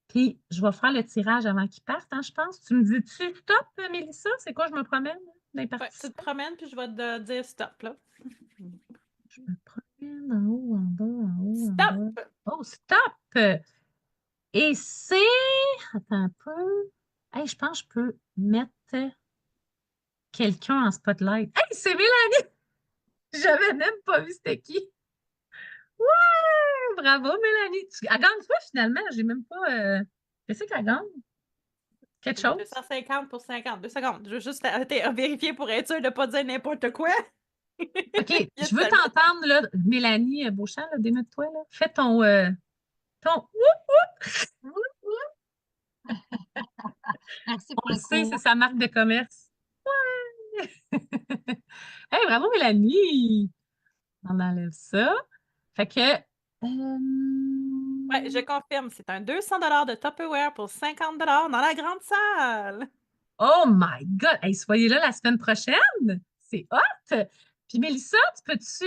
Puis je vais faire le tirage avant qu'ils partent, hein, je pense. Tu me dis-tu stop, Mélissa? C'est quoi, je me promène dans les Ouais, tu te participants? promènes, puis je vais te dire stop, là. Je me promène en haut, en bas, en haut, en Stop! bas. Oh, stop! Et c'est. Attends un peu. Hey, je pense que je peux mettre quelqu'un en spotlight. Hey, c'est Mélanie! J'avais même pas vu c'était qui. Ouais! Bravo, Mélanie. Elle gagne quoi finalement? J'ai même pas. Qu'est-ce qu'elle gagne? Quelque chose? 250 pour 50. 2 secondes. Je veux juste vérifier pour être sûr de ne pas dire n'importe quoi. OK, Vite, je veux Samuel. t'entendre, là, Mélanie Beauchamp, là, démute-toi, là. Fais ton. Merci On le sait, c'est beaucoup. sa marque de commerce. Hey, bravo, Mélanie! On enlève ça. Fait que. Ouais, je confirme, c'est un 200 de Tupperware pour 50 dans la grande salle. Oh my God! Hey, soyez là la semaine prochaine! C'est hot! Puis Mélissa, peux-tu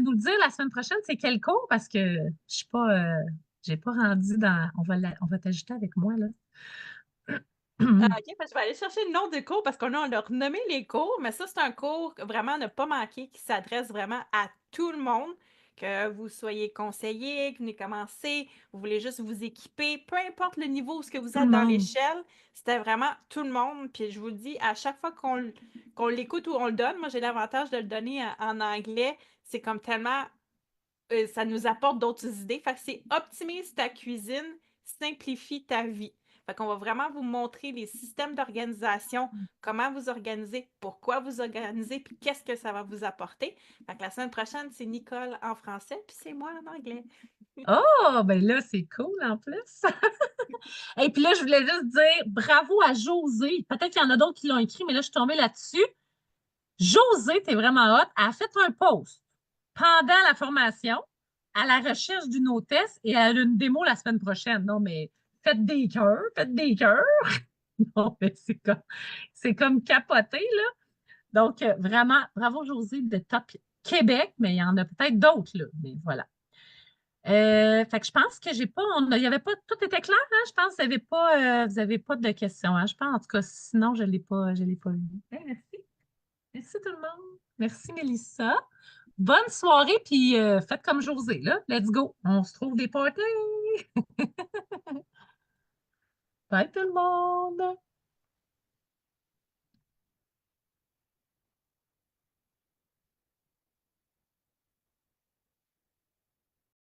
nous dire la semaine prochaine, c'est quel cours? Parce que je suis pas, j'ai pas rendu dans. On va t'ajouter avec moi, là. OK, fait que je vais aller chercher le nom du cours parce qu'on a renommé les cours, mais ça, c'est un cours vraiment à ne pas manquer qui s'adresse vraiment à tout le monde, que vous soyez conseiller, que vous venez commencer, vous voulez juste vous équiper, peu importe le niveau où ce que vous Tout le êtes dans monde. l'échelle, c'était vraiment tout le monde. Puis je vous le dis, à chaque fois qu'on l'écoute ou on le donne, moi j'ai l'avantage de le donner en anglais, c'est comme tellement ça nous apporte d'autres idées. Fait que c'est optimise ta cuisine, simplifie ta vie. Fait qu'on va vraiment vous montrer les systèmes d'organisation, comment vous organisez, pourquoi vous organisez, puis qu'est-ce que ça va vous apporter. Fait que la semaine prochaine, c'est Nicole en français, puis c'est moi en anglais. Oh, ben là, c'est cool en plus. Et puis là, je voulais juste dire bravo à Josée. Peut-être qu'il y en a d'autres qui l'ont écrit, mais là, je suis tombée là-dessus. Josée, t'es vraiment hot. Elle a fait un post pendant la formation à la recherche d'une hôtesse et elle a une démo la semaine prochaine. Non, mais faites des cœurs, faites des cœurs. Non, mais c'est comme capoté, là. Donc, vraiment, bravo Josée de Top Québec, mais il y en a peut-être d'autres, là. Mais voilà. Fait que je pense que j'ai pas. Il y avait pas. Tout était clair, hein? Je pense que vous avez pas de questions, hein? Je pense, en tout cas, sinon, je l'ai pas vu. Merci. Merci tout le monde. Merci Mélissa. Bonne soirée, puis faites comme Josée, là. Let's go. On se trouve des parties. Bye tout le monde.